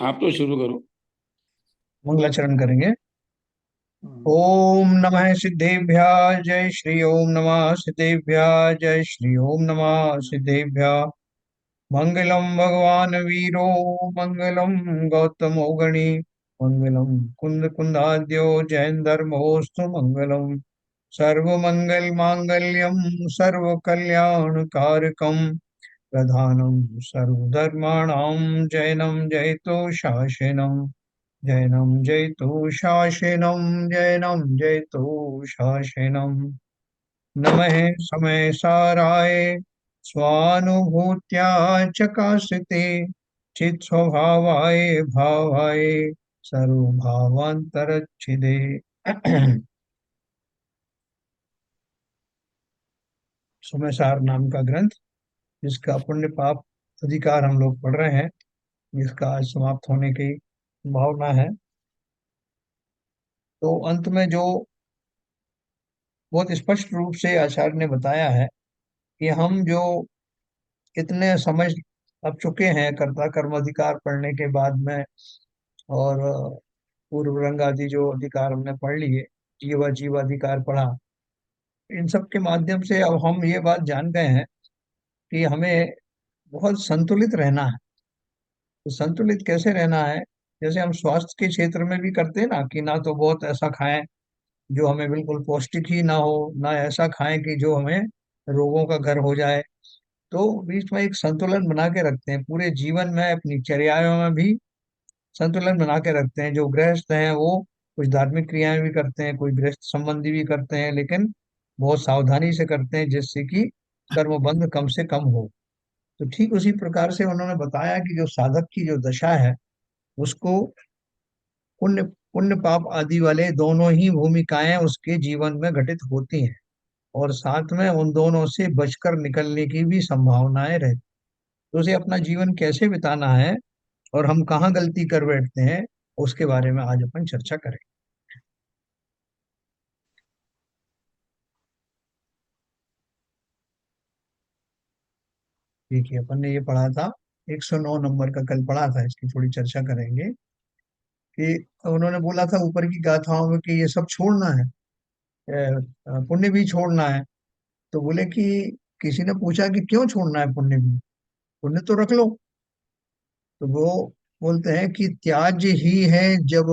आप तो शुरू करो। मंगलाचरण करेंगे। हम्म। ओम नमः सिद्धेभ्यः जय श्री ओम नमः सिद्धेभ्यः जय श्री ओम नमः सिद्धेभ्यः। मंगलम भगवान वीरो मंगलम गौतमो गणी मंगलम कुंद कुंदाद्यो जैन धर्मोस्तु मंगलम। सर्वमंगल मांगल्यम सर्व कल्याण कारकम प्रधानम सर्वधर्माणां जैनम जयतो शासनम। जैनं जयतु शासनं जैनं जयतु शासनं। नमः समय साराय स्वानुभूत्या चकाशिते चित् स्वभावाय भावाय सर्वभावांतरच्छिदे। समय सार नाम का ग्रंथ, जिसका पुण्य पाप अधिकार हम लोग पढ़ रहे हैं, जिसका आज समाप्त होने की संभावना है। तो अंत में जो बहुत स्पष्ट रूप से आचार्य ने बताया है कि हम जो इतने समझ अब चुके हैं कर्ता कर्म अधिकार पढ़ने के बाद में, और पूर्व रंग आदि जो अधिकार हमने पढ़ लिए, जीवा जीवाधिकार पढ़ा, इन सब के माध्यम से अब हम ये बात जान गए हैं कि हमें बहुत संतुलित रहना है। तो संतुलित कैसे रहना है? जैसे हम स्वास्थ्य के क्षेत्र में भी करते हैं ना, कि ना तो बहुत ऐसा खाएं जो हमें बिल्कुल पौष्टिक ही ना हो, ना ऐसा खाएं कि जो हमें रोगों का घर हो जाए। तो बीच में एक संतुलन बना के रखते हैं, पूरे जीवन में अपनी चर्याओं में भी संतुलन बना के रखते हैं। जो गृहस्थ हैं वो कुछ धार्मिक क्रियाएं भी करते हैं, कोई गृहस्थ संबंधी भी करते हैं, लेकिन बहुत सावधानी से करते हैं, जिससे कि कर्म बंध कम से कम हो। तो ठीक उसी प्रकार से उन्होंने बताया कि जो साधक की जो दशा है, उसको पुण्य पुण्य पाप आदि वाले दोनों ही भूमिकाएं उसके जीवन में घटित होती हैं, और साथ में उन दोनों से बचकर निकलने की भी संभावनाएं रहती। तो उसे अपना जीवन कैसे बिताना है और हम कहाँ गलती कर बैठते हैं, उसके बारे में आज अपन चर्चा करें। देखिए, अपन ने ये पढ़ा था, 109 नंबर का कल पढ़ा था, इसकी थोड़ी चर्चा करेंगे। कि उन्होंने बोला था ऊपर की गाथाओं में कि ये सब छोड़ना है, पुण्य भी छोड़ना है। तो बोले कि किसी ने पूछा कि क्यों छोड़ना है पुण्य भी, पुण्य तो रख लो। तो वो बोलते हैं कि त्याज ही है जब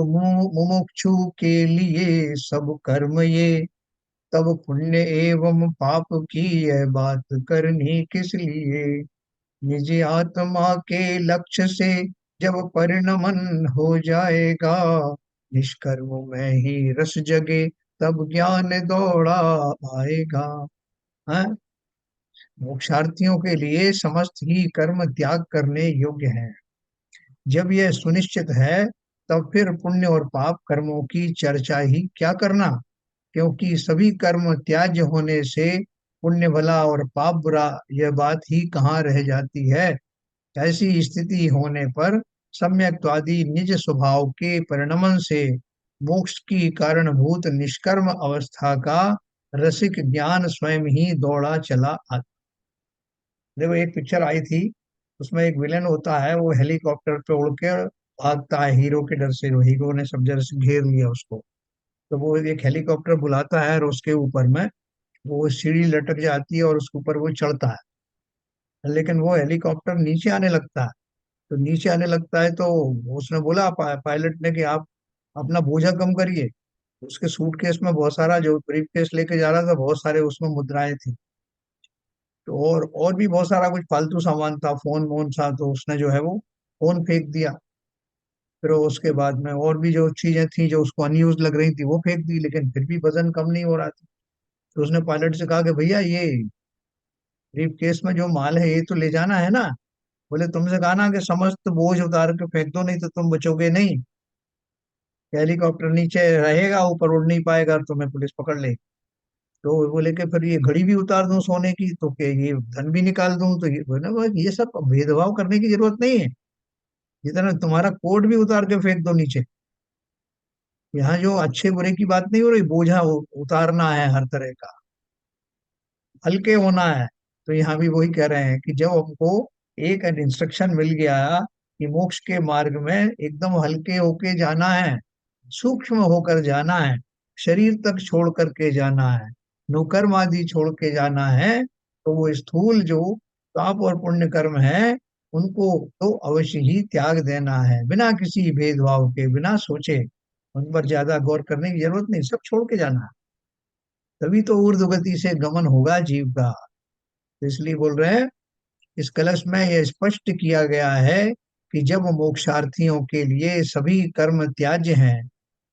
मुमुक्षु के लिए सब कर्म ये, तब पुण्य एवं पाप की यह बात करनी किस लिए। निज आत्मा के लक्ष्य से जब परिणमन हो जाएगा, निष्कर्म में ही रस जगे तब ज्ञान दौड़ा आएगा। हाँ? मोक्षार्थियों के लिए समस्त ही कर्म त्याग करने योग्य हैं। जब यह सुनिश्चित है, तब फिर पुण्य और पाप कर्मों की चर्चा ही क्या करना, क्योंकि सभी कर्म त्याज्य होने से पुण्य भला और पाप बुरा यह बात ही कहाँ रह जाती है। ऐसी स्थिति होने पर सम्यक्त्वादि निज स्वभाव के परिणमन से मोक्ष की कारणभूत निष्कर्म अवस्था का रसिक ज्ञान स्वयं ही दौड़ा चला आता। देखो, एक पिक्चर आई थी, उसमें एक विलेन होता है, वो हेलीकॉप्टर पे उड़ के भागता है हीरो के डर से, वो हीरो ने सब जगह से घेर लिया उसको। तो वो एक हेलीकॉप्टर बुलाता है और उसके ऊपर में वो सीढ़ी लटक जाती है और उसके ऊपर वो चढ़ता है, लेकिन वो हेलीकॉप्टर नीचे आने लगता है। तो नीचे आने लगता है तो उसने बोला पायलट ने कि आप अपना बोझा कम करिए। उसके सूटकेस में बहुत सारा, जो ब्रीफकेस लेके जा रहा था, बहुत सारे उसमें मुद्राएं थी। तो और भी बहुत सारा कुछ फालतू सामान था, फोन वोन था, तो उसने जो है वो फोन फेंक दिया। फिर उसके बाद में और भी जो चीजें थी जो उसको अनयूज लग रही थी वो फेंक दी, लेकिन फिर भी वजन कम नहीं हो रहा था। तो उसने पायलट से कहा कि भैया, ये ब्रीफ केस में जो माल है ये तो ले जाना है ना। बोले, तुमसे कहा ना कि समस्त बोझ उतार के फेंक दो, नहीं तो तुम बचोगे नहीं। हेलीकॉप्टर नीचे रहेगा, ऊपर उड़ नहीं पाएगा, तुम्हें पुलिस पकड़ लेगी। तो वो बोले कि फिर ये घड़ी भी उतार दूं सोने की, तो क्या ये धन भी निकाल दूं, तो ये बोले ना, ये सब भेदभाव करने की जरूरत नहीं है। जितना तुम्हारा कोट भी उतार के फेंक दो नीचे। यहाँ जो अच्छे बुरे की बात नहीं हो रही, बोझा उतारना है हर तरह का, हल्के होना है। तो यहाँ भी वही कह रहे हैं कि जब हमको एक इंस्ट्रक्शन मिल गया कि मोक्ष के मार्ग में एकदम हल्के होके जाना है, सूक्ष्म होकर जाना है, शरीर तक छोड़ करके जाना है, नुकर्म आदि छोड़ के जाना है। तो वो स्थूल जो पाप और पुण्य कर्म है उनको तो अवश्य ही त्याग देना है, बिना किसी भेदभाव के, बिना सोचे, उन पर ज्यादा गौर करने की जरूरत नहीं, सब छोड़ के जाना है। तभी तो ऊर्ध्व गति से गमन होगा जीव का। तो इसलिए बोल रहे हैं, इस कलश में यह स्पष्ट किया गया है कि जब मोक्षार्थियों के लिए सभी कर्म त्याज्य हैं,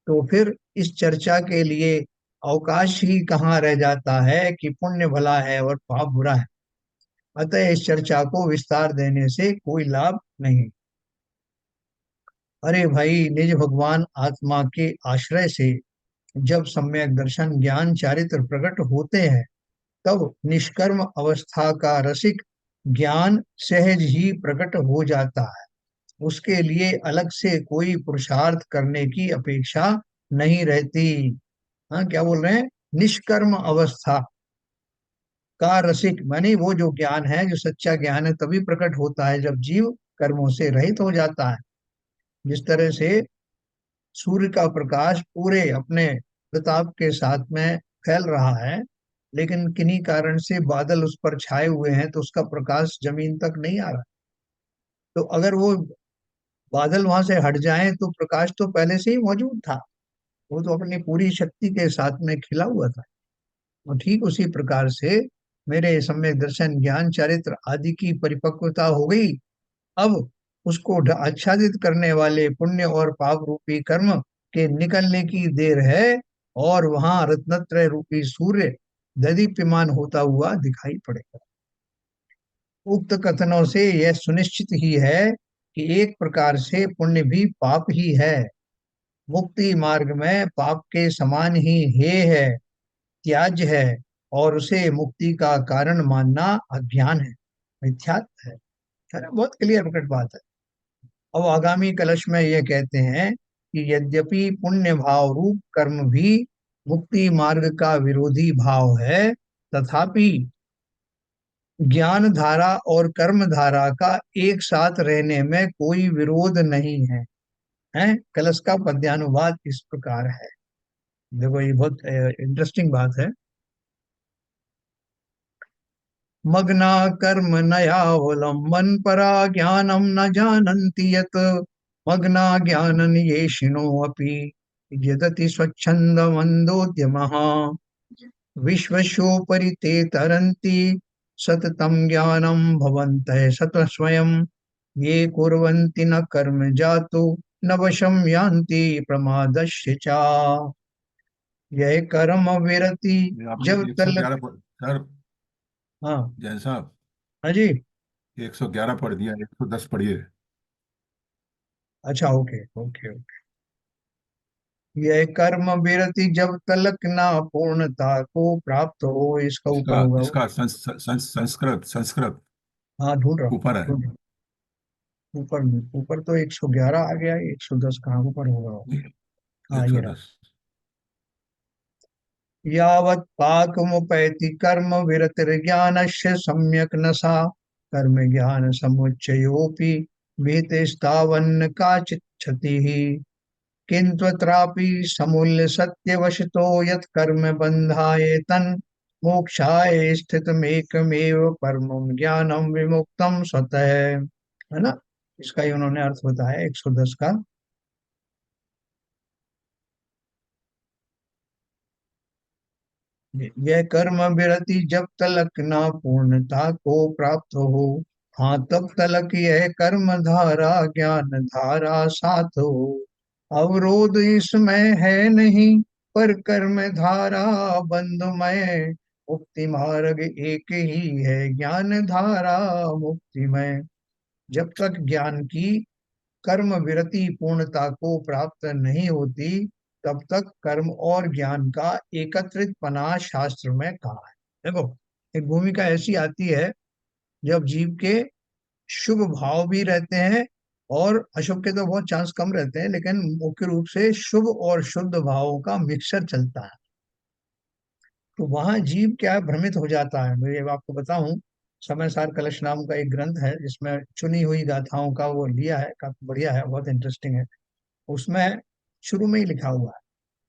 तो फिर इस चर्चा के लिए अवकाश ही कहाँ रह जाता है कि पुण्य भला है और पाप बुरा है। अतः इस चर्चा को विस्तार देने से कोई लाभ नहीं। अरे भाई, निज भगवान आत्मा के आश्रय से जब सम्यक दर्शन ज्ञान चारित्र प्रकट होते हैं, तब निष्कर्म अवस्था का रसिक ज्ञान सहज ही प्रकट हो जाता है। उसके लिए अलग से कोई पुरुषार्थ करने की अपेक्षा नहीं रहती। हाँ, क्या बोल रहे हैं? निष्कर्म अवस्था का रसिक माने वो जो ज्ञान है, जो सच्चा ज्ञान है, तभी प्रकट होता है जब जीव कर्मों से रहित हो जाता है। जिस तरह से सूर्य का प्रकाश पूरे अपने प्रताप के साथ में फैल रहा है, लेकिन किन्हीं कारण से बादल उस पर छाए हुए हैं तो उसका प्रकाश जमीन तक नहीं आ रहा। तो अगर वो बादल वहां से हट जाएं तो प्रकाश तो पहले से ही मौजूद था, वो तो अपनी पूरी शक्ति के साथ में खिला हुआ था। और ठीक उसी प्रकार से मेरे सम्यक दर्शन ज्ञान चारित्र आदि की परिपक्वता हो गई। अब उसको आच्छादित करने वाले पुण्य और पाप रूपी कर्म के निकलने की देर है, और वहां रत्नत्रय रूपी सूर्य ददीप्यमान होता हुआ दिखाई पड़ेगा। उक्त कथनों से यह सुनिश्चित ही है कि एक प्रकार से पुण्य भी पाप ही है। मुक्ति मार्ग में पाप के समान ही हेय है, त्याज्य है, और उसे मुक्ति का कारण मानना अज्ञान है, मिथ्यात्व है ना? बहुत क्लियर प्रकट बात है। अब आगामी कलश में यह कहते हैं कि यद्यपि पुण्य भाव रूप कर्म भी मुक्ति मार्ग का विरोधी भाव है, तथापि ज्ञान धारा और कर्म धारा का एक साथ रहने में कोई विरोध नहीं है। हैं? कलश का पद्यानुवाद इस प्रकार है। देखो, ये बहुत इंटरेस्टिंग बात है। मग्ना कर्म नयावलंबन परा ज्ञानम न जानन्ति यत् मग्ना ज्ञानन येषिणो अपि यदति स्वच्छंद मंदोद्यमः विश्वस्योपरि ते तरन्ति सततं ज्ञानं भवन्तः सतः स्वयं ये कुर्वन्ति न कर्म जातु न वशं यान्ति प्रमादस्य च। यह कर्म विरति ये आपने जब तलक। 111 सर, हाँ। जैन साहब, हाँ जी। 111 पढ़ दिया, 110 पढ़िए। अच्छा, ओके ओके। यह कर्म विरति जब तलक ना पूर्णता को प्राप्त हो, इसका ऊपर इसका होगा वो। इसका संस्कृत संस्कृत हाँ, ढूंढ रहा हूँ। ऊपर है। ढूंढ रहा हूँ। ऊपर नहीं, ऊपर तो 111 आ गया, 110 कहाँ ऊपर होगा वो? हाँ, एक ये सौ रहा। दस यावत् पाकमुपैति कर्म विरतिर्ज्ञानस्य सम्यक् न सा कर्म ज्ञान समुच्चयोऽपि भीतिस्तावन्न काचित् क्षतिः किन्त्वत्रापि समूल्य सत्यवशतो यत् कर्म बन्धाय तन् मोक्षाय स्थितमेकमेव परमं ज्ञानम विमुक्तम स्वतः। है ना? इसका ही उन्होंने अर्थ बताया 110 का। यह कर्म विरति जब तलक ना पूर्णता को प्राप्त हो, हाँ तब तलक यह कर्म धारा ज्ञान धारा साथ हो। अवरोध इसमें है नहीं, पर कर्म धारा बंधुमय मुक्ति मार्ग एक ही है, ज्ञान धारा मुक्तिमय। जब तक ज्ञान की कर्म विरति पूर्णता को प्राप्त नहीं होती, तब तक कर्म और ज्ञान का एकत्रित पना शास्त्र में कहा है। देखो, एक भूमिका ऐसी आती है जब जीव के शुभ भाव भी रहते हैं, और अशुभ के तो बहुत चांस कम रहते हैं, लेकिन मुख्य रूप से शुभ और शुद्ध भावों का मिक्सचर चलता है। तो वहां जीव क्या है, भ्रमित हो जाता है। मैं आपको बताऊं, समय सार कलश नाम का एक ग्रंथ है जिसमें चुनी हुई गाथाओं का वो लिया है, काफी बढ़िया है, बहुत इंटरेस्टिंग है। उसमें शुरू में ही लिखा हुआ है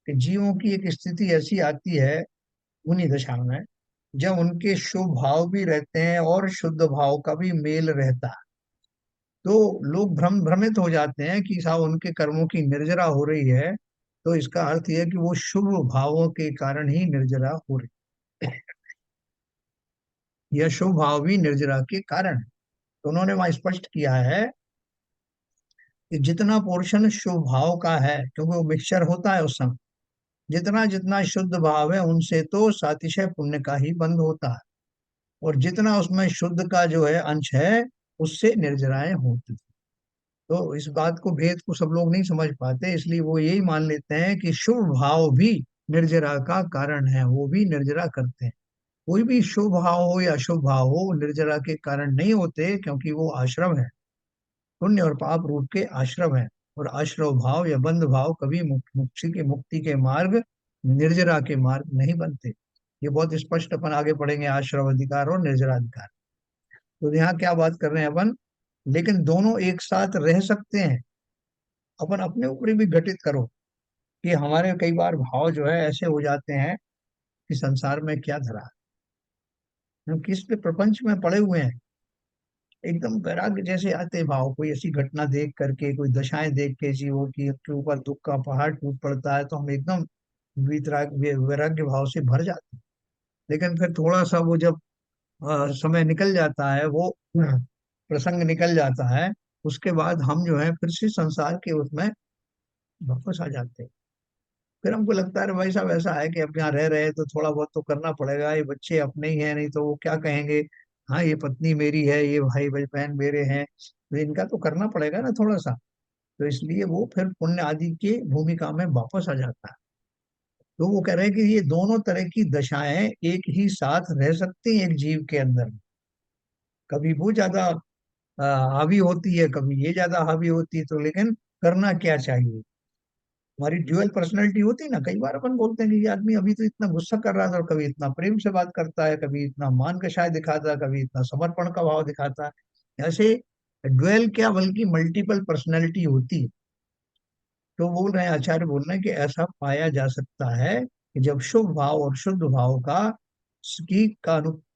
कि जीवों की एक स्थिति ऐसी आती है उन्हीं दशा में जब उनके शुभ भाव भी रहते हैं और शुद्ध भाव का भी मेल रहता है। तो लोग भ्रमित हो जाते हैं कि साहब उनके कर्मों की निर्जरा हो रही है, तो इसका अर्थ यह है कि वो शुभ भावों के कारण ही निर्जरा हो रही है, यह शुभ भाव भी निर्जरा के कारण है। तो उन्होंने वहां स्पष्ट किया है कि जितना पोर्शन शुभ भाव का है, क्योंकि वो मिक्सचर होता है उस समय, जितना जितना शुद्ध भाव है उनसे तो सातिशय पुण्य का ही बंध होता है, और जितना उसमें शुद्ध का जो है अंश है उससे निर्जराएं होती हैं। तो इस बात को, भेद को सब लोग नहीं समझ पाते, इसलिए वो यही मान लेते हैं कि शुभ भाव भी निर्जरा का कारण है, वो भी निर्जरा करते हैं। कोई भी शुभ भाव हो या अशुभ भाव हो निर्जरा के कारण नहीं होते, क्योंकि वो आश्रम है, पुण्य और पाप रूप के आश्रम है। और आश्रव भाव या बंध भाव कभी मुक्ति के मार्ग, निर्जरा के मार्ग नहीं बनते। ये बहुत स्पष्ट अपन आगे पढ़ेंगे, आश्रव अधिकार और निर्जराधिकार। तो यहाँ क्या बात कर रहे हैं अपन, लेकिन दोनों एक साथ रह सकते हैं। अपन अपने ऊपर भी घटित करो कि हमारे कई बार भाव जो है ऐसे हो जाते हैं कि संसार में क्या धरा है, हम किस पे प्रपंच में पड़े हुए हैं, एकदम वैराग्य जैसे आते भाव, कोई ऐसी घटना देख करके, कोई दशाएं देख के जीवों की के ऊपर दुख का पहाड़ टूट पड़ता है, तो हम एकदम वैराग्य भाव से भर जाते हैं। लेकिन फिर थोड़ा सा वो जब समय निकल जाता है, वो प्रसंग निकल जाता है, उसके बाद हम जो है फिर से संसार के उसमें वापस आ जाते हैं। फिर हमको लगता है अरे भाई साहब ऐसा है कि अब यहाँ रह रहे हैं तो थोड़ा बहुत तो करना पड़ेगा, ये बच्चे अपने ही हैं, नहीं तो वो क्या कहेंगे, हाँ ये पत्नी मेरी है, ये भाई बहन मेरे हैं, तो इनका तो करना पड़ेगा ना थोड़ा सा। तो इसलिए वो फिर पुण्य आदि के भूमिका में वापस आ जाता है। तो वो कह रहे हैं कि ये दोनों तरह की दशाएं एक ही साथ रह सकती हैं एक जीव के अंदर। कभी वो ज्यादा हावी होती है, कभी ये ज्यादा हावी होती है, तो लेकिन करना क्या चाहिए। हमारी ड्यूअल पर्सनैलिटी होती है ना, कई बार अपन बोलते हैं कि ये आदमी अभी तो इतना गुस्सा कर रहा था और कभी इतना प्रेम से बात करता है, कभी इतना मान का शायद दिखाता है, कभी इतना समर्पण का भाव दिखाता है। ऐसे ड्यूअल क्या बल्कि मल्टीपल पर्सनैलिटी होती है। तो बोल रहे हैं, आचार्य बोल रहे हैं कि ऐसा पाया जा सकता है कि जब शुभ भाव और शुद्ध भाव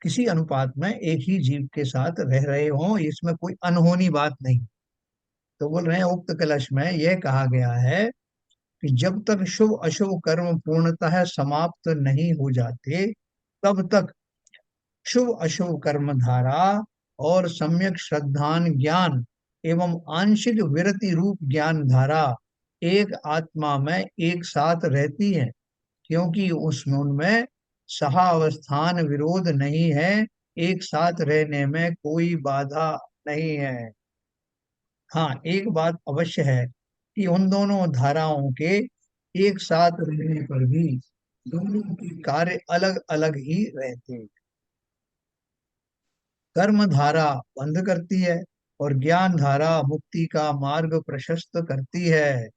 किसी अनुपात में एक ही जीव के साथ रह रहे हों, इसमें कोई अनहोनी बात नहीं। तो बोल रहे हैं उक्त कलश में यह कहा गया है कि जब तक शुभ अशुभ कर्म पूर्णतः समाप्त नहीं हो जाते, तब तक शुभ अशुभ कर्म धारा और सम्यक श्रद्धान ज्ञान एवं आंशिक विरति रूप ज्ञान धारा एक आत्मा में एक साथ रहती है, क्योंकि उसमें उनमें सहावस्थान विरोध नहीं है, एक साथ रहने में कोई बाधा नहीं है। हाँ, एक बात अवश्य है कि उन दोनों धाराओं के एक साथ रहने पर भी दोनों के कार्य अलग अलग ही रहते हैं। कर्म धारा बंध करती है और ज्ञान धारा मुक्ति का मार्ग प्रशस्त करती है।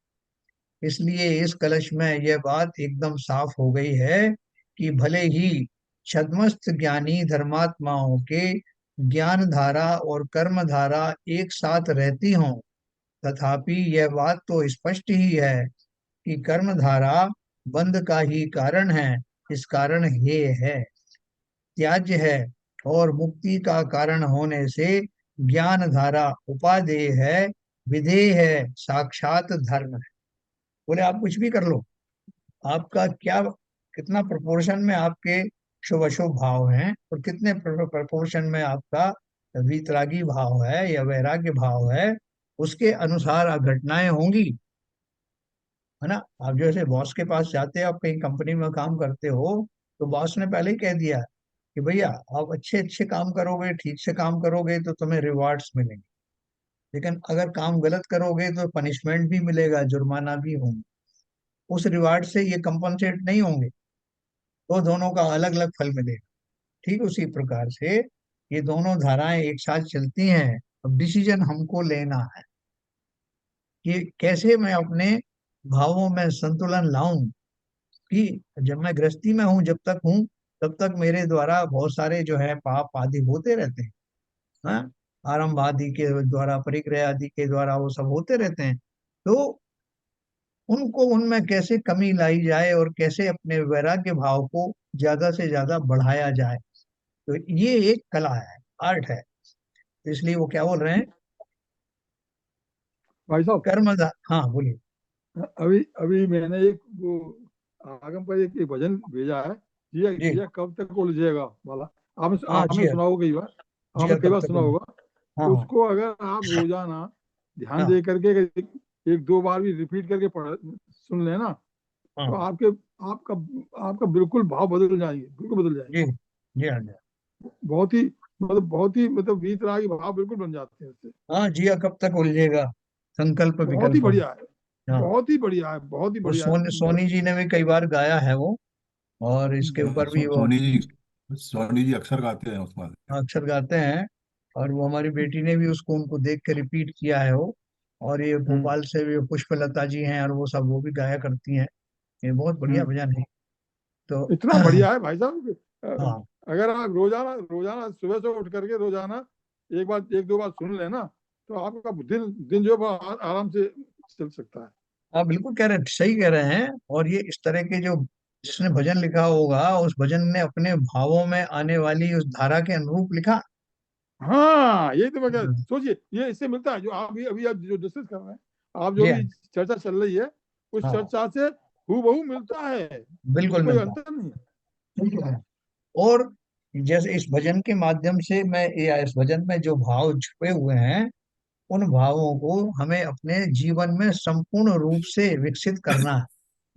इसलिए इस कलश में यह बात एकदम साफ हो गई है कि भले ही छद्मस्थ ज्ञानी धर्मात्माओं के ज्ञान धारा और कर्म धारा एक साथ रहती हों, तथापि यह बात तो स्पष्ट ही है कि कर्म धारा बंध का ही कारण है। इस कारण ये है, त्याज्य है, और मुक्ति का कारण होने से ज्ञान धारा उपादेय है, विधेय है, साक्षात धर्म है। बोले आप कुछ भी कर लो, आपका क्या, कितना प्रोपोर्शन में आपके शुभ अशुभ भाव हैं और कितने प्रोपोर्शन में आपका वीतरागी भाव है या वैराग्य भाव है, उसके अनुसार घटनाएं होंगी, है ना। आप जैसे बॉस के पास जाते हो, आप कहीं कंपनी में काम करते हो, तो बॉस ने पहले ही कह दिया कि भैया आप अच्छे अच्छे काम करोगे, ठीक से काम करोगे तो तुम्हें रिवार्ड्स मिलेंगे, लेकिन अगर काम गलत करोगे तो पनिशमेंट भी मिलेगा, जुर्माना भी होंगे। उस रिवार्ड से ये कंपनसेट नहीं होंगे, तो दोनों का अलग अलग फल मिलेगा। ठीक उसी प्रकार से ये दोनों धाराएं एक साथ चलती हैं। अब डिसीजन हमको लेना है कि कैसे मैं अपने भावों में संतुलन लाऊं, कि जब मैं गृहस्थी में हूं, जब तक हूं, तब तक मेरे द्वारा बहुत सारे जो है पाप आदि होते रहते हैं। हाँ, आरंभ आदि के द्वारा, परिग्रह आदि के द्वारा वो सब होते रहते हैं। तो उनको, उनमें कैसे कमी लाई जाए और कैसे अपने वैराग्य भाव को ज्यादा से ज्यादा बढ़ाया जाए, तो ये एक कला है, आर्ट है। तो इसलिए वो क्या बोल रहे हैं, भाई साहब, हाँ बोलिए। अभी अभी मैंने एक वो आगम पर एक भजन भेजा है, जिया जी जिया कब तक उलझेगा वाला। आपने हाँ, जी आपने सुना होगा कई बार, जी आपने हाँ, कई कब बार तक सुना बोलिए। होगा। हाँ हाँ उसको अगर आप रोजाना ध्यान हाँ दे करके अगर एक दो बार भी रिपीट करके पढ़ सुन लेना, तो हाँ। आपके आपका आपका बिल्कुल भाव बदल जाएंगे, बिल्कुल बदल जाएंगे। जी जी हाँ जी। बहुत ही बहुत ही वीतरागी भाव बिल्कुल बन जाते हैं उससे। हाँ, जिया कब तक उलझेगा, संकल्प बहुत ही विकल्प। बढ़िया है, हाँ, बहुत ही बढ़िया है, बहुत ही वो बढ़िया है सोनी जी ने भी कई बार गाया है वो, और इसके बहुत। ऊपर भी वो सोनी जी अक्सर गाते हैं उसमें। अक्सर गाते हैं। और वो हमारी बेटी ने भी उसको, उनको देख के रिपीट किया है वो। और ये हम्म भोपाल से भी पुष्पलता जी हैं, और वो सब वो भी गाया करती हैं। ये बहुत बढ़िया हम्म भजन है। तो इतना बढ़िया है भाई साहब कि, हाँ, अगर आप रोजाना रोजाना सुबह से उठ करके रोजाना एक बार एक दो बार सुन लेना, तो आपका दिन दिन जो है वो आराम से चल सकता है। आप बिल्कुल कह रहे, सही कह रहे हैं। और ये इस तरह के जो, जिसने भजन लिखा होगा, उस भजन ने अपने भावों में आने वाली उस धारा के अनुरूप लिखा। हाँ, यही तो मैं कह, हम्म, सोचिए ये इससे मिलता है जो आप भी अभी आप जो डिस्कस कर रहे हैं, आप जो जी भी हाँ। चर्चा चल रही है, उस हाँ, चर्चा से हूबहू मिलता है, बिल्कुल इसमें कोई मिलता अंतर नहीं है। है। और जैसे इस भजन के माध्यम से मैं, या इस भजन में जो भाव छुपे हुए हैं, उन भावों को हमें अपने जीवन में संपूर्ण रूप से विकसित करना है।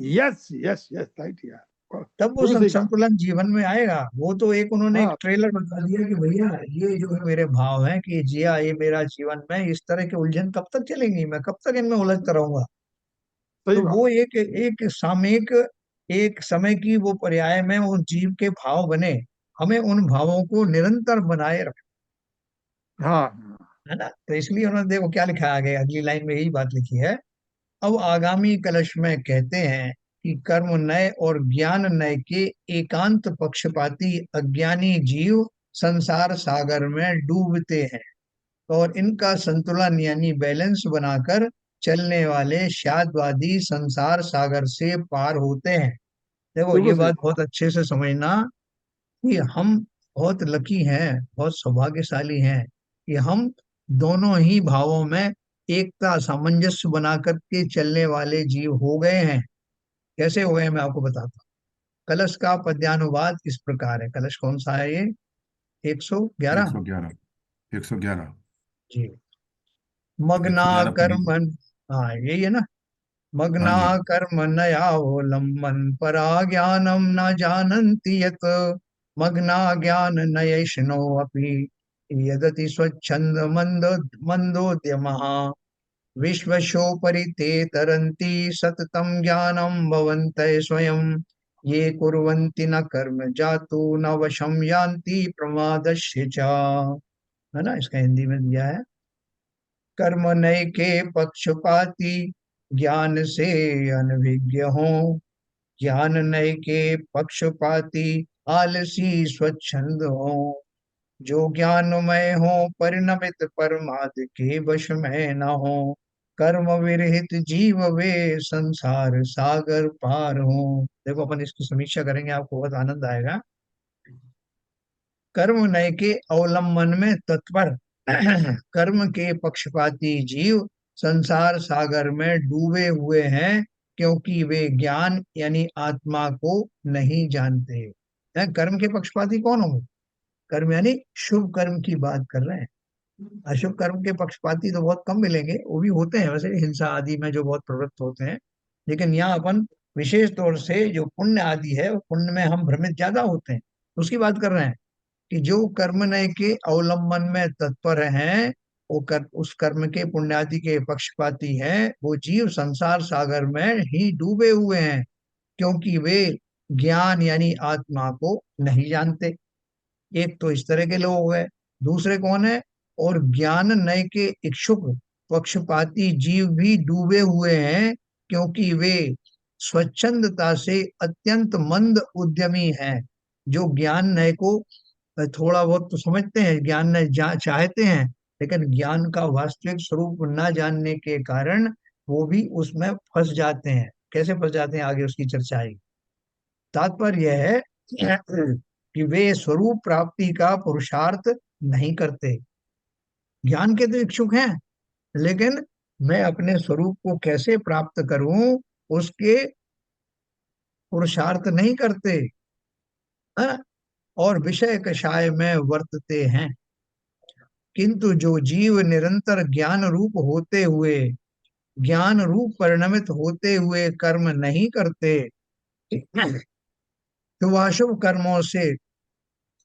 यस यस यस, राइट यार, तब वो बिल्कुल सही कहा। संतुलन जीवन में आएगा। वो तो एक, उन्होंने एक हाँ, ट्रेलर बता दिया कि भैया ये जो है मेरे भाव हैं, कि जिया ये मेरा जीवन में, इस तरह के उलझन कब तक चलेंगी, मैं कब तक इनमें उलझता रहूंगा। सही तो बात। वो एक एक सामयिक, एक समय की वो पर्याय में उस जीव के भाव बने। हमें उन भावों को निरंतर बनाए रखना हाँ हाँ। है ना। तो इसलिए उन्होंने, देखो क्या लिखा है आगे, अगली लाइन में यही बात लिखी है। अब आगामी कलश में कहते हैं कि कर्म नय और ज्ञान नय के एकांत पक्षपाती अज्ञानी जीव संसार सागर में डूबते हैं, और इनका संतुलन यानी बैलेंस बनाकर चलने वाले शादवादी संसार सागर से पार होते हैं। देखो ये बिल्कुल सही। बात बहुत अच्छे से समझना, कि हम बहुत लकी हैं, बहुत सौभाग्यशाली हैं, कि हम दोनों ही भावों में एकता, सामंजस्य बना करके चलने वाले जीव हो गए हैं। कैसे हो गए, मैं आपको बताता हूँ। कलश का पद्यानुवाद इस प्रकार है। कलश कौन सा है ये, 111। 111, 111। जी। एक मग्ना सौ ग्यारह पढ़िए। कर्म, हाँ यही है ना। हाँ मग्ना जी। कर्म नयावलंबन परा ज्ञानम न जानन्ति यत्, मग्ना ज्ञान नयैष्णो अपि यदति स्वच्छंद मंदोद्यमः, विश्वशोपरि ते तरन्ति सततं ज्ञानं भवन्तः स्वयं, ये कुर्वन्ति न कर्म जातु न वशं यान्ति प्रमादस्य च। है ना, इसका हिंदी में दिया है। कर्म नय के पक्षपाती ज्ञान से अनभिज्ञ हो, ज्ञान नय के पक्षपाती आलसी स्वच्छंद हो, जो ज्ञानमय हो परिणमित परमाद के वश में न हो, कर्म विरहित जीव वे संसार सागर पार हो। देखो अपन इसकी समीक्षा करेंगे, आपको बहुत आनंद आएगा। कर्म नय के अवलंबन में तत्पर कर्म के पक्षपाती जीव संसार सागर में डूबे हुए हैं, क्योंकि वे ज्ञान यानी आत्मा को नहीं जानते हैं। कर्म के पक्षपाती कौन होंगे, कर्म यानी शुभ कर्म की बात कर रहे हैं। अशुभ कर्म के पक्षपाती तो बहुत कम मिलेंगे, वो भी होते हैं वैसे हिंसा आदि में जो बहुत प्रवृत्त होते हैं। लेकिन यहाँ अपन विशेष तौर से जो पुण्य आदि है, वो पुण्य में हम भ्रमित ज्यादा होते हैं, उसकी बात कर रहे हैं। कि जो कर्म नय के अवलंबन में तत्पर हैं, वो उस कर्म के पुण्यादि के पक्षपाती हैं, वो जीव संसार सागर में ही डूबे हुए हैं, क्योंकि वे ज्ञान यानी आत्मा को नहीं जानते। एक तो इस तरह के लोग हो गए। दूसरे कौन है, और ज्ञान नय के इच्छुक पक्षपाती जीव भी डूबे हुए हैं, क्योंकि वे स्वच्छंदता से अत्यंत मंद उद्यमी हैं। जो ज्ञान नय को थोड़ा बहुत तो समझते हैं, ज्ञान नय चाहते हैं, लेकिन ज्ञान का वास्तविक स्वरूप न जानने के कारण वो भी उसमें फंस जाते हैं। कैसे फंस जाते हैं, आगे उसकी चर्चा आएगी। तात्पर्य यह है कि वे स्वरूप प्राप्ति का पुरुषार्थ नहीं करते। ज्ञान के तो इच्छुक हैं, लेकिन मैं अपने स्वरूप को कैसे प्राप्त करूं उसके पुरुषार्थ नहीं करते, है ना? और विषय कषाय में वर्तते हैं। किंतु जो जीव निरंतर ज्ञान रूप होते हुए, ज्ञान रूप परिणमित होते हुए कर्म नहीं करते, तो वह शुभ कर्मों से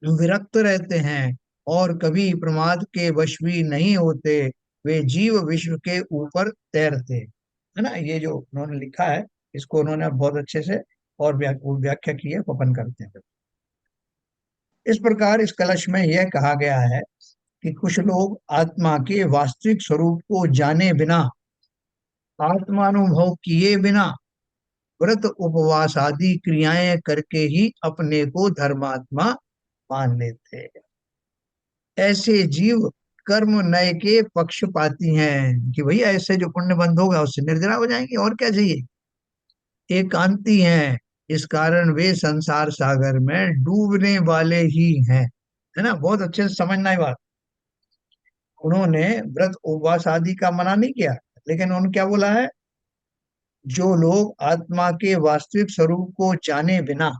विरक्त रहते हैं और कभी प्रमाद के वश भी नहीं होते, वे जीव विश्व के ऊपर तैरते, है ना? ये जो उन्होंने लिखा है, इसको उन्होंने बहुत अच्छे से और व्याख्या की है, पपन करते हैं। इस प्रकार इस कलश में यह कहा गया है कि कुछ लोग आत्मा के वास्तविक स्वरूप को जाने बिना, आत्मानुभव किए बिना, व्रत उपवास आदि क्रियाएं करके ही अपने को धर्मात्मा मान लेते हैं। ऐसे जीव कर्म नय के पक्षपाती हैं कि भैया ऐसे जो पुण्य बंद होगा उससे निर्जरा हो जाएंगे, और क्या चाहिए। एकांती हैं, इस कारण वे संसार सागर में डूबने वाले ही हैं, है ना? बहुत अच्छे से समझना है बात। उन्होंने व्रत उपवास आदि का मना नहीं किया, लेकिन उन्होंने क्या बोला है, जो लोग आत्मा के वास्तविक स्वरूप को जाने बिना,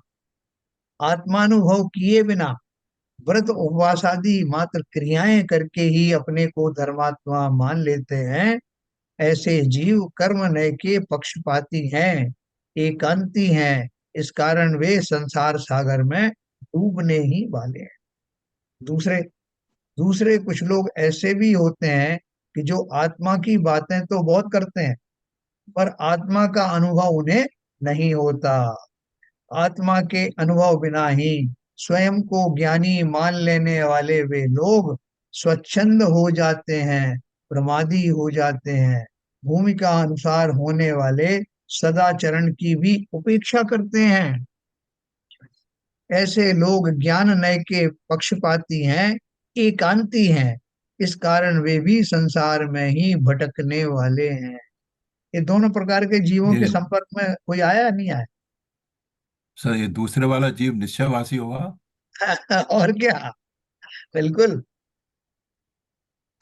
आत्मानुभव किए बिना, व्रत उपवास आदि मात्र क्रियाएं करके ही अपने को धर्मात्मा मान लेते हैं, ऐसे जीव कर्म नय के पक्षपाती हैं, एकांती हैं। इस कारण वे संसार सागर में डूबने ही वाले हैं। दूसरे दूसरे कुछ लोग ऐसे भी होते हैं कि जो आत्मा की बातें तो बहुत करते हैं, पर आत्मा का अनुभव उन्हें नहीं होता। आत्मा के अनुभव बिना ही स्वयं को ज्ञानी मान लेने वाले वे लोग स्वच्छंद हो जाते हैं, प्रमादी हो जाते हैं, भूमिका अनुसार होने वाले सदाचरण की भी उपेक्षा करते हैं। ऐसे लोग ज्ञान नय के पक्षपाती हैं, एकांती हैं, इस कारण वे भी संसार में ही भटकने वाले हैं। ये दोनों प्रकार के जीवों के ये संपर्क में कोई आया नहीं आया? सर, ये दूसरे वाला जीव निश्चयवासी होगा। और क्या, बिल्कुल तो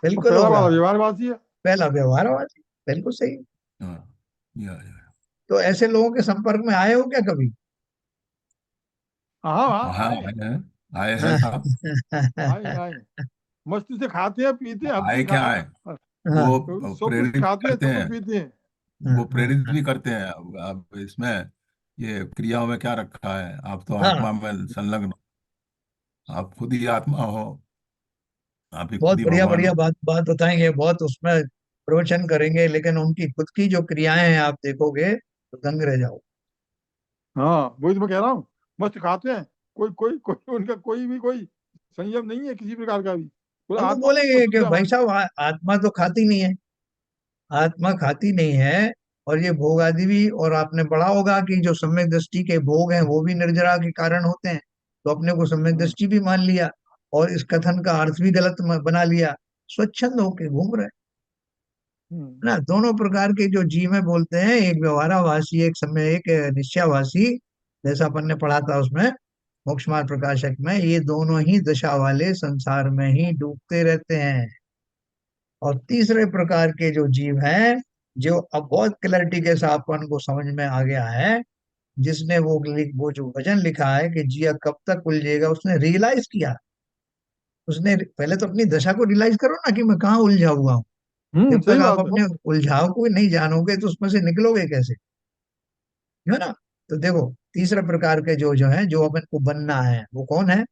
बिल्कुल पहला होगा। वाला व्यवहारवासी है। पहला व्यवहारवादी, बिल्कुल सही। हाँ, या तो ऐसे लोगों के संपर्क में आए हो क्या कभी? हाँ हाँ हाँ, आए आए हैं साहब। आए आए। मस्ती से खाते हैं पीते हैं, हम आए भी क्या आए, हाँ, वो सब कुछ प्रेरित भी खाते हैं, करते सब हैं। कुछ पीते हैं। वो हाँ, प्रेरित भी करते हैं। अब इसमें ये क्रियाओं में क्या रखा है, आप तो हाँ। आत्मा में संलग्न हो, आप खुद ही आत्मा हो, आप ही खुद बहुत ही बढ़िया भगवान बढ़िया हो। बात बात बताएंगे, बहुत उसमें प्रवचन करेंगे, लेकिन उनकी खुद की जो क्रियाएं हैं आप देखोगे तो दंग रह जाओ। हाँ वही तो मैं कह रहा हूँ, मस्त खाते हैं। कोई कोई कोई उनका कोई भी कोई संयम नहीं है किसी प्रकार का भी। बोले हम वो आत्मा बोलेंगे शुद्ध कि है भाई हमारी। साहब आत्मा तो खाती नहीं है, आत्मा खाती नहीं है। और ये भोग आदि भी, और आपने पढ़ा होगा कि जो सम्यक दृष्टि के भोग हैं वो भी निर्जरा के कारण होते हैं, तो अपने को सम्यक हम्म, दृष्टि भी मान लिया और इस कथन का अर्थ भी गलत बना लिया, स्वच्छंद होके घूम रहे हैं। हम्म, ना, दोनों प्रकार के जो जीव है बोलते हैं, एक व्यवहाराभासी, एक समय एक निश्चयाभासी, जैसा अपन ने पढ़ा था उसमें मोक्ष मार्ग प्रकाशक में, ये दोनों ही दशा वाले संसार में ही डूबते रहते हैं। और तीसरे प्रकार के जो जीव हैं, जो अब बहुत क्लैरिटी के साथ अपन को समझ में आ गया है, जिसने वो जो भजन लिखा है कि जिया कब तक उलझेगा, उसने रियलाइज किया। उसने पहले तो अपनी दशा को रियलाइज करो ना कि मैं कहाँ उलझा हुआ हूँ। जब तक सही आप बात है। अपने उलझाव को नहीं जानोगे तो उसमें से निकलोगे कैसे, है ना? तो देखो, तीसरे प्रकार के जो है, जो अपन को बनना है, वो कौन है?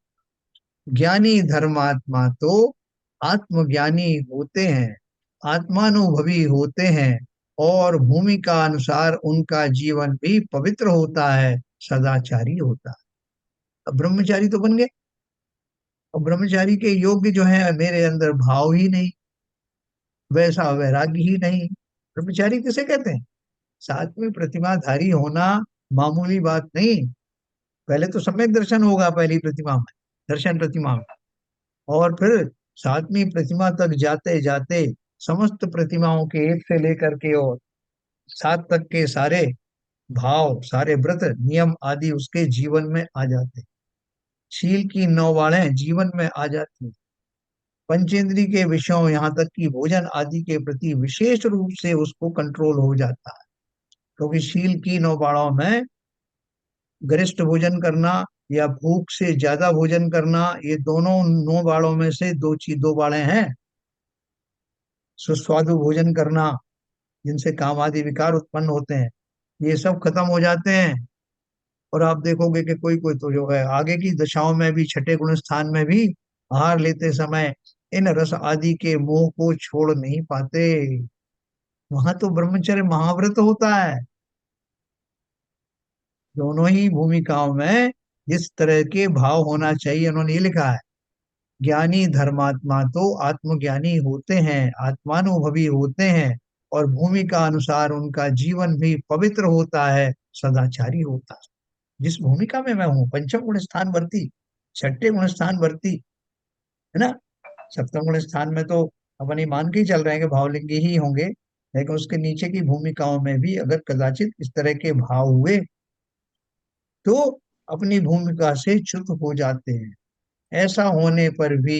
ज्ञानी धर्मात्मा तो आत्मज्ञानी होते हैं, आत्मानुभवी होते हैं, और भूमिका अनुसार उनका जीवन भी पवित्र होता है, सदाचारी होता है। अब ब्रह्मचारी तो बन गए, और ब्रह्मचारी के योग्य जो है, मेरे अंदर भाव ही नहीं, वैसा वैराग्य ही नहीं। ब्रह्मचारी किसे कहते हैं? सात्विक प्रतिमाधारी होना मामूली बात नहीं। पहले तो सम्यक दर्शन होगा पहली प्रतिमा में, दर्शन प्रतिमा में, और फिर सातवीं प्रतिमा तक जाते जाते समस्त प्रतिमाओं के एक से लेकर के और सात तक के सारे भाव, सारे व्रत नियम आदि उसके जीवन में आ जाते, शील की 9 वाणें जीवन में आ जाती, पंचेंद्री के विषयों यहाँ तक कि भोजन आदि के प्रति विशेष रूप से उसको कंट्रोल हो जाता है, क्योंकि शील की 9 बाणों में गरिष्ठ भोजन करना या भूख से ज्यादा भोजन करना, ये दोनों 9 बाणों में से दो बाणें हैं। सुस्वादु भोजन करना, जिनसे काम आदि विकार उत्पन्न होते हैं, ये सब खत्म हो जाते हैं। और आप देखोगे कि कोई कोई तो जो है आगे की दशाओं में भी, छठे गुण स्थान में भी आहार लेते समय इन रस आदि के मोह को छोड़ नहीं पाते। वहां तो ब्रह्मचर्य महाव्रत होता है। दोनों ही भूमिकाओं में जिस तरह के भाव होना चाहिए, उन्होंने ये लिखा है, ज्ञानी धर्मात्मा तो आत्मज्ञानी होते हैं, आत्मानुभवी होते हैं, और भूमिका अनुसार उनका जीवन भी पवित्र होता है, सदाचारी होता है। जिस भूमिका में मैं हूँ, पंचम गुण स्थान वर्ती, छठे गुण स्थान वर्ती, है ना। सप्तम गुण स्थान में तो अपन ये मान के ही चल रहे हैं कि भावलिंगी ही होंगे, लेकिन उसके नीचे की भूमिकाओं में भी अगर कदाचित इस तरह के भाव हुए तो अपनी भूमिका से च्युत हो जाते हैं। ऐसा होने पर भी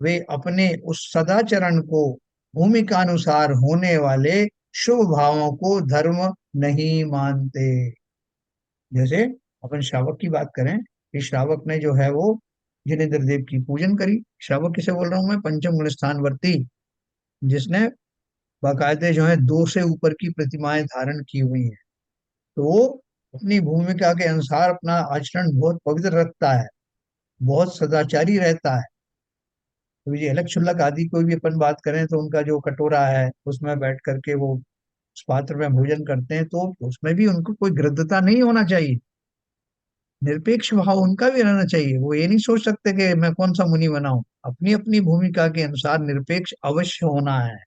वे अपने उस सदाचरण को, भूमिका अनुसार होने वाले शुभ भावों को धर्म नहीं मानते। जैसे अपन श्रावक की बात करें कि श्रावक ने जो है वो जिनेन्द्र देव की पूजन करी। श्रावक किसे बोल रहा हूं मैं? पंचम गुण स्थान वर्ती, जिसने बाकायदे जो है 2 से ऊपर की प्रतिमाएं धारण की हुई हैं, तो वो अपनी भूमिका के अनुसार अपना आचरण बहुत पवित्र रखता है, बहुत सदाचारी रहता है। तो ये अलग क्षुल्लक आदि कोई भी अपन बात करें तो उनका जो कटोरा है उसमें बैठ करके वो उस पात्र में भोजन करते हैं, तो उसमें भी उनको कोई गृद्धता नहीं होना चाहिए, निरपेक्ष भाव उनका भी रहना चाहिए। वो ये नहीं सोच सकते कि मैं कौन सा मुनि बनाऊं, अपनी अपनी भूमिका के अनुसार निरपेक्ष अवश्य होना है,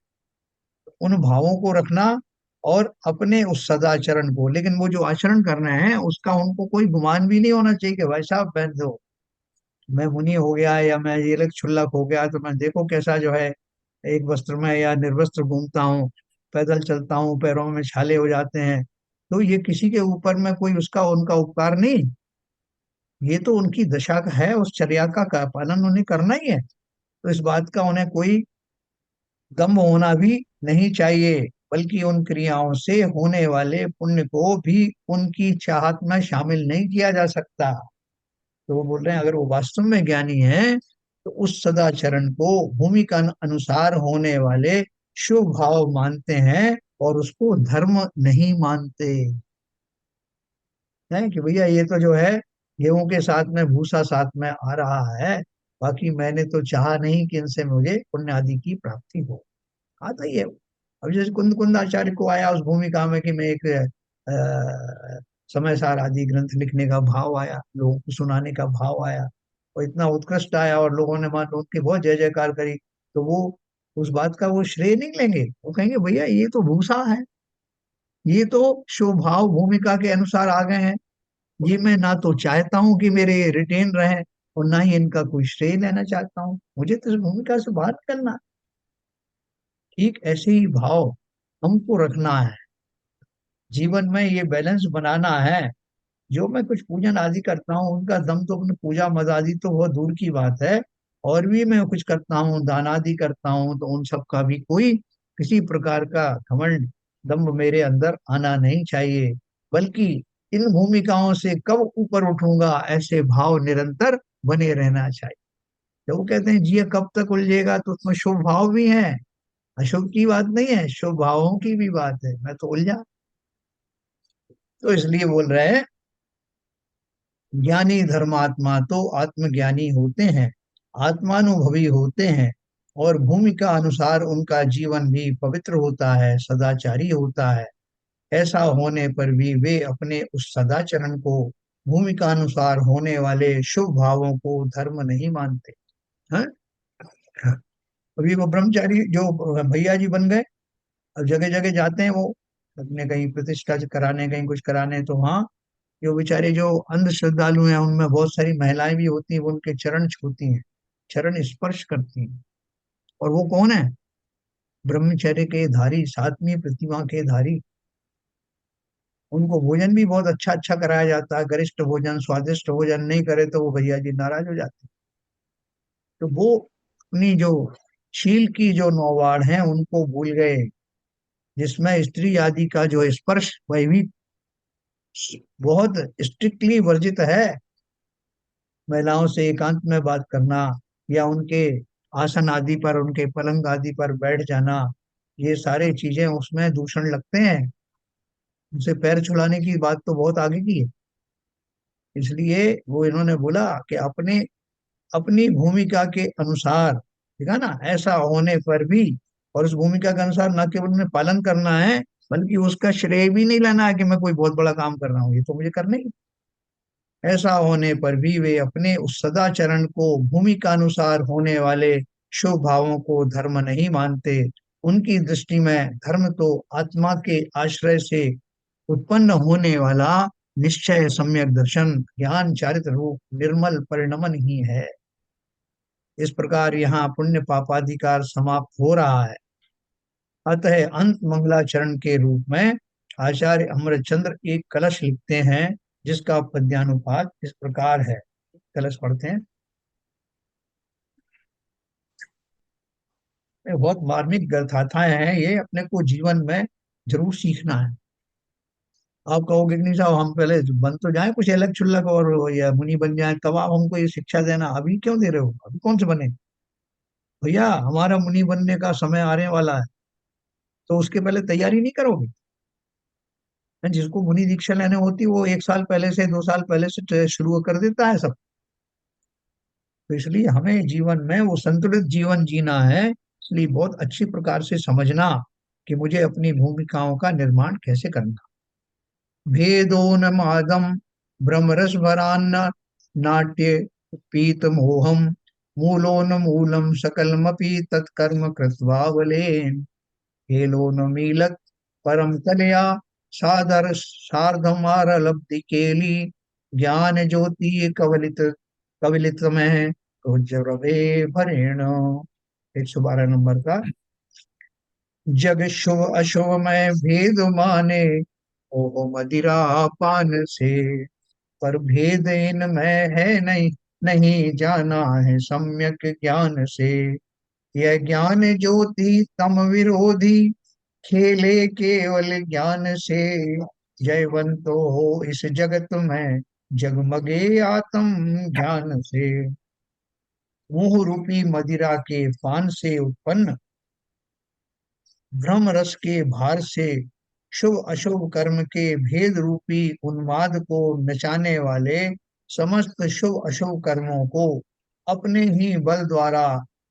उन भावों को रखना और अपने उस सदाचरण को, लेकिन वो जो आचरण कर रहे हैं उसका उनको कोई गुमान भी नहीं होना चाहिए कि भाई साहब मैं दो, मैं मुनि हो गया या मैं ये लग क्षुल्लक हो गया तो मैं देखो कैसा जो है एक वस्त्र में या निर्वस्त्र घूमता हूँ, पैदल चलता हूँ, पैरों में छाले हो जाते हैं। तो ये किसी के ऊपर में कोई उसका उनका उपकार नहीं, ये तो उनकी दशा का है, उस चर्या का पालन उन्हें करना ही है। तो इस बात का उन्हें कोई दम्भ होना भी नहीं चाहिए, बल्कि उन क्रियाओं से होने वाले पुण्य को भी उनकी चाहत में शामिल नहीं किया जा सकता। तो वो बोल रहे हैं अगर वो वास्तव में ज्ञानी है तो उस सदाचरण को भूमिका अनुसार होने वाले शुभ भाव मानते हैं और उसको धर्म नहीं मानते हैं कि भैया ये तो जो है गेहूं के साथ में भूसा साथ में आ रहा है, बाकी मैंने तो चाहा नहीं कि इनसे मुझे पुण्य आदि की प्राप्ति हो। आता ही है। अब जैसे कुंद कुंद आचार्य को आया उस भूमिका में कि मैं एक समय सार आदि ग्रंथ लिखने का भाव आया, लोगों को सुनाने का भाव आया, और इतना उत्कृष्ट आया और लोगों ने मान उनकी बहुत जय जयकार करी, तो वो उस बात का वो श्रेय नहीं लेंगे, वो कहेंगे भैया ये तो भूसा है, ये तो स्वभाव भूमिका के अनुसार आ गए हैं, ये मैं ना तो चाहता हूं कि मेरे रिटेन रहे और ना ही इनका कोई श्रेय लेना चाहता हूँ, मुझे तो इस भूमिका से बाहर निकलना। ठीक ऐसे ही भाव हमको रखना है, जीवन में ये बैलेंस बनाना है। जो मैं कुछ पूजन आदि करता हूँ उनका दम तो अपने पूजा मद आदि तो बहुत दूर की बात है, और भी मैं कुछ करता हूँ, दान आदि करता हूँ, तो उन सब का भी कोई किसी प्रकार का घमंड दम्भ मेरे अंदर आना नहीं चाहिए, बल्कि इन भूमिकाओं से कब ऊपर उठूंगा ऐसे भाव निरंतर बने रहना चाहिए। तो वो कहते हैं जिया कब तक उलझेगा, तो उसमें शुभ भाव भी है, अशुभ की बात नहीं है, शुभ भावों की भी बात है, मैं तो उलझा। तो इसलिए बोल रहे हैं ज्ञानी धर्मात्मा तो आत्मज्ञानी होते हैं, आत्मानुभवी होते हैं, और भूमिका अनुसार उनका जीवन भी पवित्र होता है, सदाचारी होता है। ऐसा होने पर भी वे अपने उस सदाचरण को, भूमिका अनुसार होने वाले शुभ भावों को धर्म नहीं मानते हैं। अभी वो ब्रह्मचारी जो भैया जी बन गए, अब जगह जगह जाते हैं वो अपने कहीं प्रतिष्ठा कराने, कहीं कुछ कराने, तो वहाँ जो बेचारे जो अंध श्रद्धालु हैं, उनमें बहुत सारी महिलाएं भी होती हैं, वो उनके चरण छूती हैं, चरण स्पर्श करती हैं। और वो कौन है? ब्रह्मचर्य के धारी, सातवीं प्रतिमा के धारी। उनको भोजन भी बहुत अच्छा अच्छा कराया जाता है, गरिष्ठ भोजन, स्वादिष्ट भोजन नहीं करे तो वो भैया जी नाराज हो जाते हैं। तो वो अपनी जो शील की जो नौवाड़ है उनको भूल गए, जिसमें स्त्री आदि का जो स्पर्श वह भी बहुत स्ट्रिक्टली वर्जित है। महिलाओं से एकांत में बात करना, या उनके आसन आदि पर, उनके पलंग आदि पर बैठ जाना, ये सारे चीजें उसमें दूषण लगते हैं। उनसे पैर छुड़ाने की बात तो बहुत आगे की है। इसलिए वो इन्होंने बोला कि अपने अपनी भूमिका के अनुसार, ठीक है ना, ऐसा होने पर भी, और उस भूमिका के अनुसार न केवल उन्हें पालन करना है, बल्कि उसका श्रेय भी नहीं लेना है कि मैं कोई बहुत बड़ा काम कर रहा हूँ, ये तो मुझे करना ही। ऐसा होने पर भी वे अपने उस सदाचरण को, भूमिका अनुसार होने वाले शुभ भावों को धर्म नहीं मानते। उनकी दृष्टि में धर्म तो आत्मा के आश्रय से उत्पन्न होने वाला निश्चय, सम्यक दर्शन, ज्ञान, चारित्र रूप निर्मल परिणमन ही है। इस प्रकार यहाँ पुण्य पापाधिकार समाप्त हो रहा है। अतः अंत मंगलाचरण के रूप में आचार्य अमरचंद्र एक कलश लिखते हैं, जिसका पद्यानुपात इस प्रकार है। कलश पढ़ते हैं। ये बहुत मार्मिक गाथाएं हैं, ये अपने को जीवन में जरूर सीखना है। आप कहोगे कि नहीं साहब, हम पहले बन तो जाए कुछ अलग चुल्लक और या मुनि बन जाए, तब आप हमको ये शिक्षा देना। अभी क्यों दे रहे हो? अभी कौन से बने? भैया हमारा मुनि बनने का समय आने वाला है, तो उसके पहले तैयारी नहीं करोगे? जिसको मुनि दीक्षा लेने होती है वो 1 साल पहले से, 2 साल पहले से शुरू कर देता है सब। तो इसलिए हमें जीवन में वो संतुलित जीवन जीना है। इसलिए बहुत अच्छी प्रकार से समझना कि मुझे अपनी भूमिकाओं का निर्माण कैसे करना। भेदो न मादम ब्रह्मरस भरान्न नाट्य पीत मोहम मूलो न मूलम सकलमपि तत्कर्म कृत्वा बलेन हेलो न मीलत परम कलया सादर सार्धमारलब्धि केली ज्ञान ज्योति कवलित कवलित में उज्जवे भरेण। 112 नंबर का। जग शुभ अशुभ में भेद माने ओ मदिरा पान से, पर भेद इनमें है नहीं, नहीं जाना है सम्यक ज्ञान से। यह ज्ञान ज्योति तम विरोधी खेले केवल ज्ञान से। जयवंतो हो इस जगत में जगमगे आत्म ज्ञान से। मोह रूपी मदिरा के पान से उत्पन्न भ्रम रस के भार से, शुभ अशुभ कर्म के भेद रूपी उन्माद को नचाने वाले समस्त शुभ अशुभ कर्मों को अपने ही बल द्वारा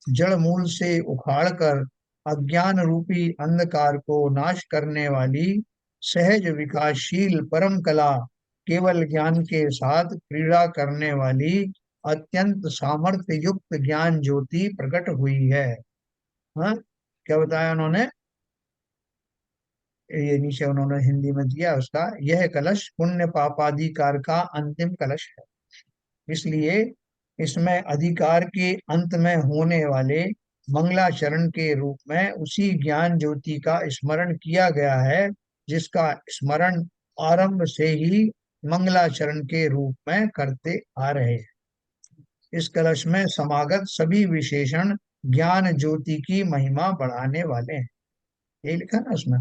जड़ मूल से उखाड़कर अज्ञान रूपी अंधकार को नाश करने वाली सहज विकासशील परम कला, केवल ज्ञान के साथ क्रीड़ा करने वाली अत्यंत सामर्थ्य युक्त ज्ञान ज्योति प्रकट हुई है। हाँ, क्या बताया उन्होंने? ये नीचे उन्होंने हिंदी में दिया उसका। यह कलश पुण्य पापाधिकार का अंतिम कलश है। इसलिए इसमें अधिकार के अंत में होने वाले मंगलाचरण के रूप में उसी ज्ञान ज्योति का स्मरण किया गया है, जिसका स्मरण आरंभ से ही मंगलाचरण के रूप में करते आ रहे हैं। इस कलश में समागत सभी विशेषण ज्ञान ज्योति की महिमा बढ़ाने वाले हैं। ये लिखा ना उसमें,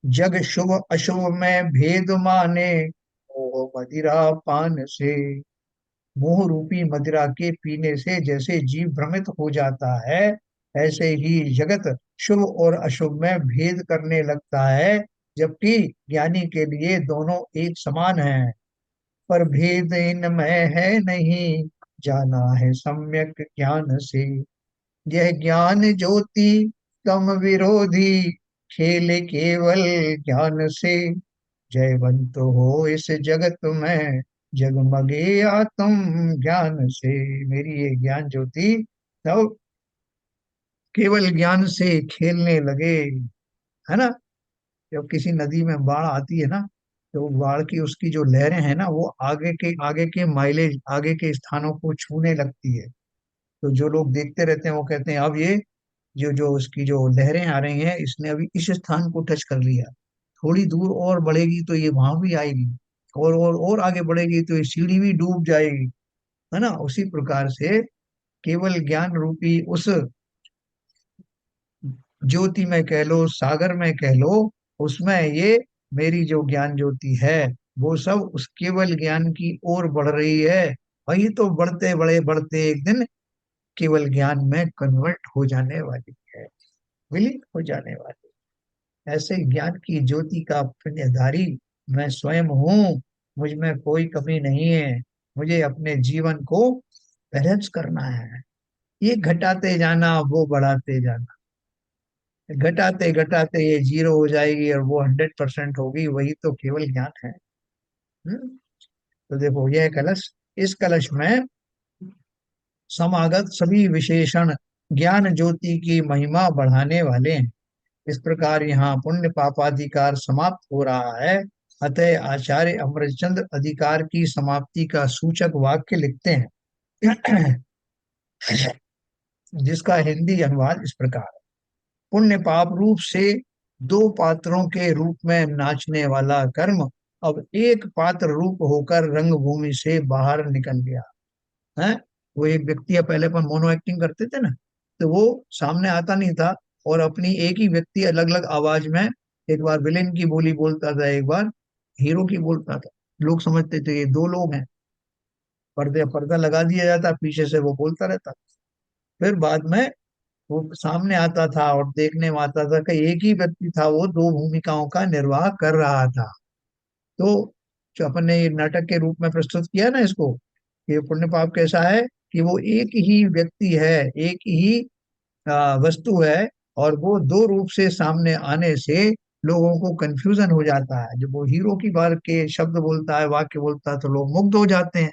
जग शुभ अशुभ में भेद माने मोह मदिरा पान से। मोह रूपी मदिरा के पीने से जैसे जीव भ्रमित हो जाता है, ऐसे ही जगत शुभ और अशुभ में भेद करने लगता है, जबकि ज्ञानी के लिए दोनों एक समान हैं। पर भेद इनमें है नहीं, जाना है सम्यक ज्ञान से। यह ज्ञान ज्योति तम विरोधी खेले केवल ज्ञान से। जयवंत हो इस जगत में जगमगे आत्म ज्ञान से। मेरी ये ज्ञान ज्योति तब केवल ज्ञान से खेलने लगे, है ना। जब किसी नदी में बाढ़ आती है ना, तो बाढ़ की उसकी जो लहरें हैं ना, वो आगे के माइलेज, आगे के स्थानों को छूने लगती है। तो जो लोग देखते रहते हैं वो कहते हैं अब ये जो जो उसकी जो लहरें आ रही हैं, इसने अभी इस स्थान को टच कर लिया, थोड़ी दूर और बढ़ेगी तो ये वहां भी आएगी, और आगे बढ़ेगी तो ये सीढ़ी भी डूब जाएगी, है ना। उसी प्रकार से केवल ज्ञान रूपी उस ज्योति में कह लो, सागर में कह लो, उसमें ये मेरी जो ज्ञान ज्योति है, वो सब उस केवल ज्ञान की ओर बढ़ रही है। वही तो बढ़ते बड़े बढ़ते एक दिन केवल ज्ञान में कन्वर्ट हो जाने वाली है, विलीन हो जाने वाली। ऐसे ज्ञान की ज्योति का पुण्यधारी मैं स्वयं हूँ। मुझ में कोई कमी नहीं है। मुझे अपने जीवन को बैलेंस करना है। ये घटाते जाना, वो बढ़ाते जाना, घटाते घटाते ये 0 हो जाएगी और वो 100% होगी। वही तो केवल ज्ञान है। तो देखो, यह कलश, इस कलश में समागत सभी विशेषण ज्ञान ज्योति की महिमा बढ़ाने वाले हैं। इस प्रकार यहाँ पुण्य पापाधिकार समाप्त हो रहा है। अतः आचार्य अमरचंद्र अधिकार की समाप्ति का सूचक वाक्य लिखते हैं, जिसका हिंदी अनुवाद इस प्रकार है। पुण्य पाप रूप से दो पात्रों के रूप में नाचने वाला कर्म अब एक पात्र रूप होकर रंगभूमि से बाहर निकल गया है। वो एक व्यक्ति है, पहले अपन मोनो एक्टिंग करते थे ना, तो वो सामने आता नहीं था, और अपनी एक ही व्यक्ति अलग अलग आवाज में, एक बार विलेन की बोली बोलता था, एक बार हीरो की बोलता था। लोग समझते थे ये दो लोग हैं। पर्दा लगा दिया जाता, पीछे से वो बोलता रहता। फिर बाद में वो सामने आता था और देखने में आता था कि एक ही व्यक्ति था, वो दो भूमिकाओं का निर्वाह कर रहा था। तो जो अपन ने ये नाटक के रूप में प्रस्तुत किया ना इसको, ये पुण्य पाप कैसा है कि वो एक ही व्यक्ति है, एक ही वस्तु है, और वो दो रूप से सामने आने से लोगों को कंफ्यूजन हो जाता है। जब वो हीरो की बार के शब्द बोलता है, वाक्य बोलता है, तो लोग मुग्ध हो जाते हैं।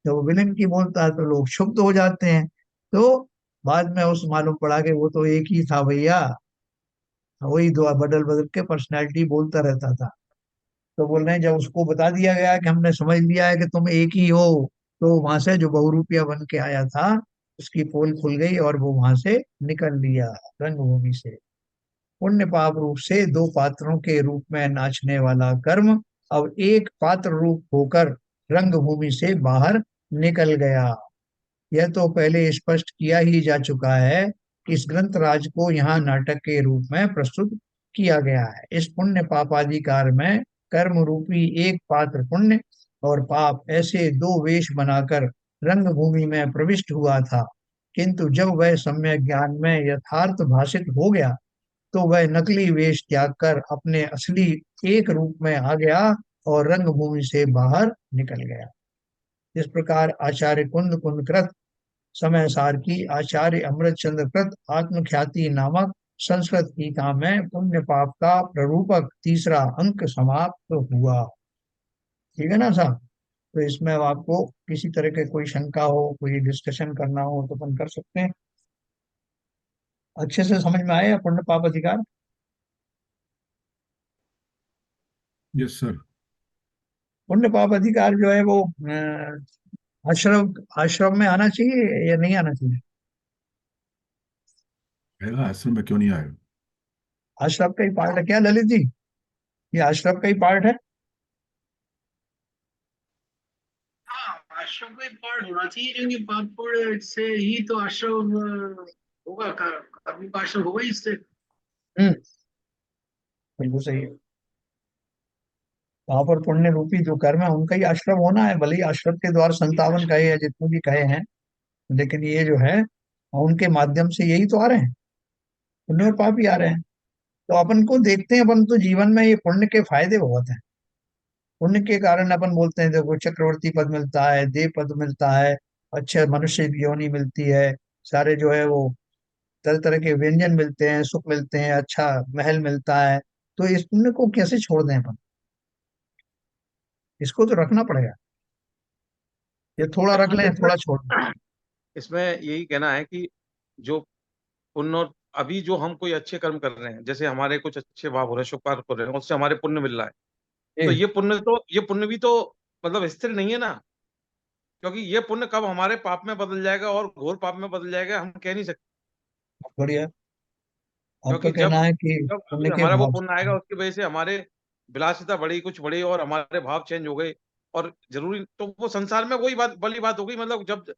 जब वो विलन की बोलता है तो लोग क्षुब्ध हो जाते हैं। तो बाद में उस मालूम पड़ा कि वो तो एक ही था भैया, वही दो बदल बदल के पर्सनैलिटी बोलता रहता था। तो बोल रहे हैं जब उसको बता दिया गया कि हमने समझ लिया है कि तुम एक ही हो, तो वहां से जो बहुरूपिया बन के आया था, उसकी पोल खुल गई और वो वहां से निकल लिया रंगभूमि से। पुण्य पाप रूप से दो पात्रों के रूप में नाचने वाला कर्म अब एक पात्र रूप होकर रंगभूमि से बाहर निकल गया। यह तो पहले स्पष्ट किया ही जा चुका है कि इस ग्रंथ राज को यहाँ नाटक के रूप में प्रस्तुत किया गया है। इस पुण्य पापाधिकार में कर्म रूपी एक पात्र पुण्य और पाप ऐसे दो वेश बनाकर रंगभूमि में प्रविष्ट हुआ था, किंतु जब वह सम्यक ज्ञान में यथार्थ भाषित हो गया, तो वह नकली वेश त्याग कर अपने असली एक रूप में आ गया और रंगभूमि से बाहर निकल गया। इस प्रकार आचार्य कुंद कुंदकृत समय सार की आचार्य अमृत चंद्र कृत आत्मख्याति नामक संस्कृत टीका में पुण्य पाप का प्ररूपक तीसरा अंक समाप्त हुआ। ठीक है ना साहब। तो इसमें अब आपको किसी तरह के कोई शंका हो, कोई डिस्कशन करना हो तो अपन कर सकते हैं। अच्छे से समझ में आए पुण्य पाप अधिकार? Yes sir. पुण्य पाप अधिकार जो है वो आश्रम आश्रम में आना चाहिए या नहीं आना चाहिए? आएगा, आश्रम में क्यों नहीं आएगा? आश्रम का ही पार्ट है क्या ललित जी? ये आश्रम का ही पार्ट है। हाँ, आश्रम का एक पार्ट होना चाहिए, क्योंकि पापड़ से ही तो आश्रम होगा, कर्म का आश्रम होगा ही इससे। हम्म, बिल्कुल सही है। वहां पर पुण्य रूपी जो कर्म है उनका ही आश्रम होना है, भले ही आश्रम के द्वार 57 कहे या जितने भी कहे हैं, लेकिन ये जो है उनके माध्यम से यही तो आ रहे हैं, पुण्य और पाप ही आ रहे हैं। तो अपन को देखते हैं, अपन तो जीवन में ये पुण्य के फायदे बहुत हैं। पुण्य के कारण अपन बोलते हैं देखो, चक्रवर्ती पद मिलता है, देव पद मिलता है, अच्छे मनुष्य योनि मिलती है, सारे जो है वो तरह तरह के व्यंजन मिलते हैं, सुख मिलते हैं, अच्छा महल मिलता है। तो इस पुण्य को कैसे छोड़ दें अपन? इसको तो रखना पड़ेगा। ये थोड़ा रख लें, थोड़ा छोड़ दें। इसमें यही कहना है कि जो पुण्य और अभी जो हम कोई अच्छे कर्म कर रहे हैं, जैसे हमारे कुछ अच्छे भाव हो रहे हैं, शुभ कार्य कर रहे हैं, उससे हमारे पुण्य मिल रहा है, तो जी, ये पुण्य भी तो मतलब स्थिर नहीं है ना, क्योंकि ये पुण्य कब हमारे पाप में बदल जाएगा और घोर पाप में बदल जाएगा हम कह नहीं सकते। बढ़िया। आपका क्योंकि कहना है कि जब पुण्य अभी के हमारा वो भाव पुण्य से। आएगा उसकी वजह से हमारे विलासिता बढ़ी, कुछ बढ़ी और हमारे भाव चेंज हो गए, और जरूरी तो वो संसार में वही बात बड़ी बात हो गई, मतलब जब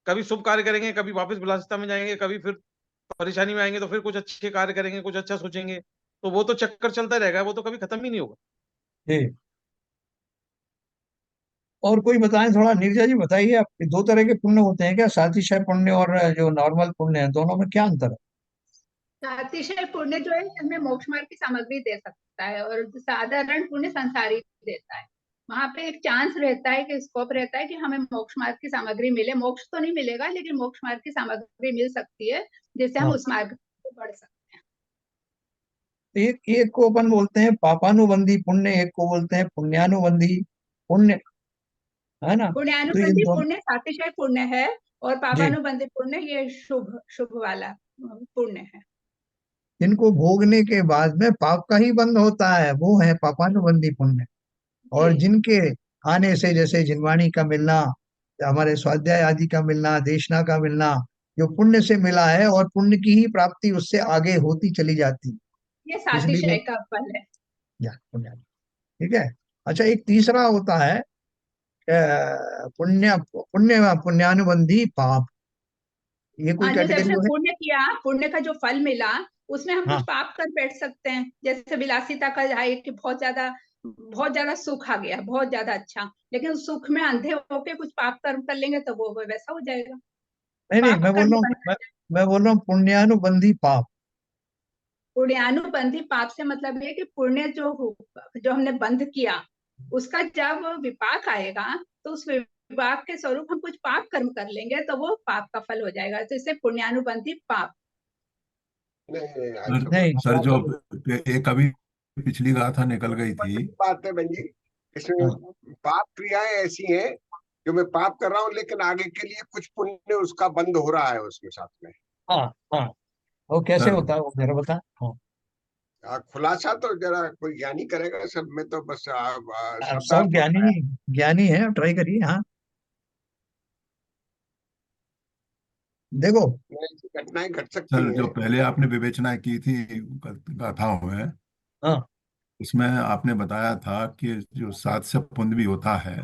कभी शुभ कार्य करेंगे, कभी वापस विलासिता में जाएंगे, कभी फिर परेशानी में आएंगे, तो फिर कुछ अच्छे कार्य करेंगे, कुछ अच्छा सोचेंगे, तो वो तो चक्कर चलता रहेगा, वो तो कभी खत्म ही नहीं होगा। जी। और कोई बताएं थोड़ा, नीरजा जी बताइए, आप दो तरह के पुण्य होते हैं क्या, सातिशय पुण्य और जो नॉर्मल पुण्य है, दोनों में क्या अंतर है? अतिशय पुण्य जो है हमें मोक्ष मार्ग की सामग्री दे सकता है, और साधारण पुण्य संसारी देता है। वहां पे एक चांस रहता है कि स्कोप रहता है कि हमें मोक्ष मार्ग की सामग्री मिले, मोक्ष तो नहीं मिलेगा लेकिन मोक्ष मार्ग की सामग्री मिल सकती है, जिससे हम हाँ, उस मार्ग पे बढ़ सकते हैं। एक एक को अपन बोलते हैं पापानुबंधी पुण्य, एक को बोलते हैं पुण्यानुबंधी पुण्य, है ना? तो ये पुण्यानुबंधी दोनों। पुण्य सातिशय पुण्य है, और जी। पापानुबंधी पुण्य ये शुभ शुभ वाला पुण्य है। इनको भोगने के बाद में पाप का ही बंध होता है, वो है पापानुबंधी पुण्य। जी। और जिनके आने से, जैसे जिनवाणी का मिलना, हमारे स्वाध्याय आदि का मिलना, देशना का मिलना, जो पुण्य से मिला है, और पुण्य की ही प्राप्ति उससे आगे होती चली जाती, ये इसलिए सातिशय वो का फल है। या पुण्य। ठीक है। अच्छा, एक तीसरा होता है पुण्य पुण्य पुण्यानुबंधी पाप, ये कोई हाँ, जो कैटेगरी जैसे है? पुण्य किया, पुण्य का जो फल मिला, उसमें हम कुछ हाँ, पाप कर बैठ सकते हैं, जैसे विलासिता का है कि बहुत ज्यादा सुख आ गया, बहुत ज्यादा अच्छा, लेकिन उस सुख में अंधे होके कुछ पाप कर्म कर लेंगे तो वो वैसा हो जाएगा, नहीं नहीं, पाप कर्म बन मैं बोल रहा हूँ पुण्यानुबंधी पाप। पुण्यानुबंधी पाप से मतलब ये कि पुण्य जो हमने बंध किया, उसका जब विपाक आएगा, तो उस विपाक के स्वरूप हम कुछ पाप कर्म कर लेंगे तो वो पाप का फल हो जाएगा, तो इसे पुण्यानुबंधी पाप। नहीं सर, ऐसा नहीं। सर जो एक अभी पिछली गाथा निकल गई थी। बात है बहन जी, इसमें हाँ, पाप क्रियाएं ऐसी हैं जो मैं पाप कर रहा हूँ लेकिन आगे के लिए कुछ पुण्य उसका बंद हो रहा है उसमें साथ में। हाँ, हाँ। वो कैसे सर होता है, वो जरा बता। हाँ। खुलासा तो जरा कोई ज्ञानी करेगा, सब में तो बस आप सब शब्दार्थ ज्ञानी होता है। ज्ञानी है, ट्राई करिए। हाँ, देखो। ऐसी घटनाएं घट सकती सर जो हैं। पहले आपने विवेचना की थी गाथाओं में, हाँ, उसमें आपने बताया था कि जो सात से पुण्य भी होता है,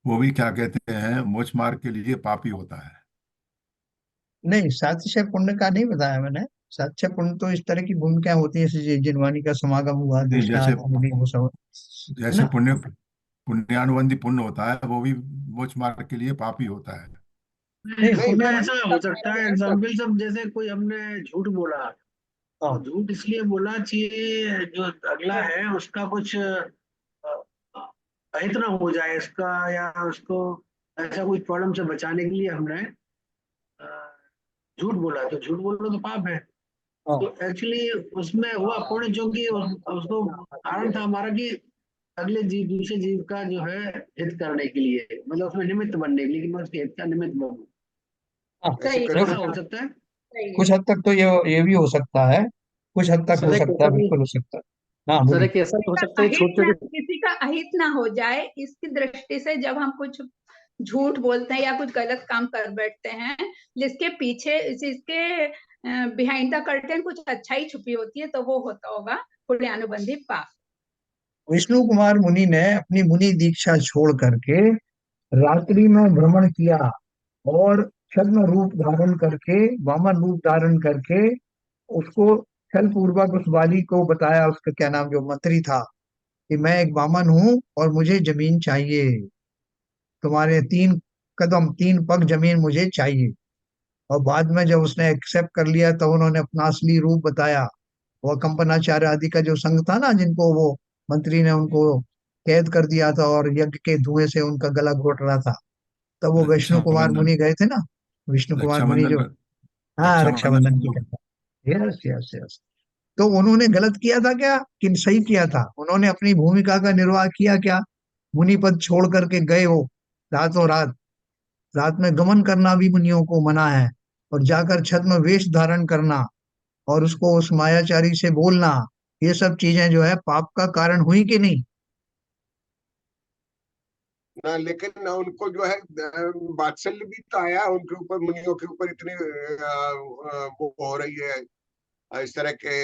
वो भी क्या कहते हैं, मोक्ष मार्ग के लिए पापी होता है। नहीं, सातिशय पुण्य का नहीं बताया मैंने। सातिशय पुण्य तो इस तरह की भूमिकाएं होती है, जैसे जिनवाणी का समागम हुआ, नहीं, देशना जैसे आदि में, वो सब, है जैसे ना? पुण्यानुबंधी पुण्य होता है, वो भी मोक्ष मार्ग के लिए पापी होता है। नहीं, नहीं इसमें पुण्य। ऐसा हो सकता है, है सब। एग्जाम्पल सब, जैसे कोई हमने झूठ बोला, तो हाँ, झूठ इसलिए बोला कि जो अगला है उसका कुछ अहित ना हो जाए इसका, या उसको ऐसा कोई प्रॉब्लम से बचाने के लिए हमने अ, झूठ बोला, तो झूठ बोलना तो पाप है। हाँ। तो एक्चुअली उसमें हुआ पुण्य, जो कि उसको कारण था हमारा कि अगले जीव, दूसरे जीव का जो है हित करने के लिए, मतलब उसमें निमित्त बनने के लिए कि मैं उसके हित का निमित्त बनूं। हाँ, ऐसी सही ऐसा देखो, कहा, हो सकता है। सही है। कुछ हद तक तो ये भी हो सकता है, कुछ हद तक हो सर एक सकता ऐसा है, भी बिल्कुल हो सकता है। हाँ, सर बोलिए। एक ऐसा भी हो सकता है, छोटे छोटे। किसी का अहित ना हो जाए, इसकी दृष्टि से जब हम कुछ झूठ बोलते हैं या कुछ गलत काम कर बैठते हैं, जिसके पीछे, जिसके बिहाइंड द कर्टेन कुछ अच्छाई छुपी होती है, तो वो होता होगा पुण्यानुबंधी पाप। विष्णु कुमार मुनि ने अपनी मुनि दीक्षा छोड़ करके रात्रि में भ्रमण किया, और छद्म रूप धारण करके, वामन रूप धारण करके, उसको छल पूर्वक उस बाली को बताया, उसका क्या नाम, जो मंत्री था, कि मैं एक वामन हूँ और मुझे जमीन चाहिए, तुम्हारे 3 कदम 3 पग जमीन मुझे चाहिए। और बाद में जब उसने एक्सेप्ट कर लिया, तो उन्होंने अपना असली रूप बताया। वो कंपनाचार्य आदि का जो संघ था ना, जिनको वो मंत्री ने उनको कैद कर दिया था, और यज्ञ के धुएं से उनका गला घोट रहा था, तब वो रक्षा विष्णु कुमार बंधन, मुनि गए थे ना, विष्णु कुमार रक्षा मुनि बंधन जो, कर हाँ, रक्षा बंधन रक्षाबंधन की जो। कथा। Yes, yes, yes. तो उन्होंने गलत किया था क्या, कि सही किया था? उन्होंने अपनी भूमिका का निर्वाह किया क्या? मुनि पद छोड़ करके गए वो, रातों रात, रात में गमन करना भी मुनियों को मना है, और जाकर छद्म वेश धारण करना, और उसको उस मायाचारी से बोलना, ये सब चीजें जो है पाप का कारण हुई कि नहीं? ना, लेकिन उनको जो है वात्सल्य भी तो आया उनके ऊपर, मुनियों के ऊपर इतनी वो हो रही है, इस तरह के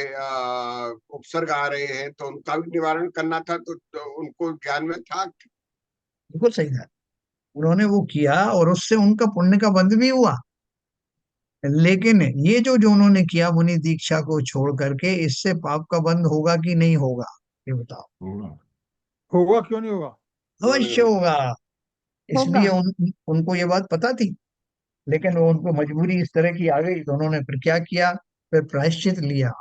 उपसर्ग आ रहे हैं, तो उनका भी निवारण करना था, तो उनको ज्ञान में था। बिल्कुल सही था, उन्होंने वो किया और उससे उनका पुण्य का बंध भी हुआ। लेकिन ये जो जो उन्होंने किया मुनि दीक्षा को छोड़ करके, इससे पाप का बंध होगा कि नहीं होगा, ये बताओ। होगा। होगा, क्यों नहीं होगा? क्यों नहीं अवश्य होगा? होगा। होगा। इसलिए उनको ये बात पता थी, लेकिन वो उनको मजबूरी इस तरह की आ गई, तो उन्होंने फिर क्या किया, फिर प्रायश्चित लिया।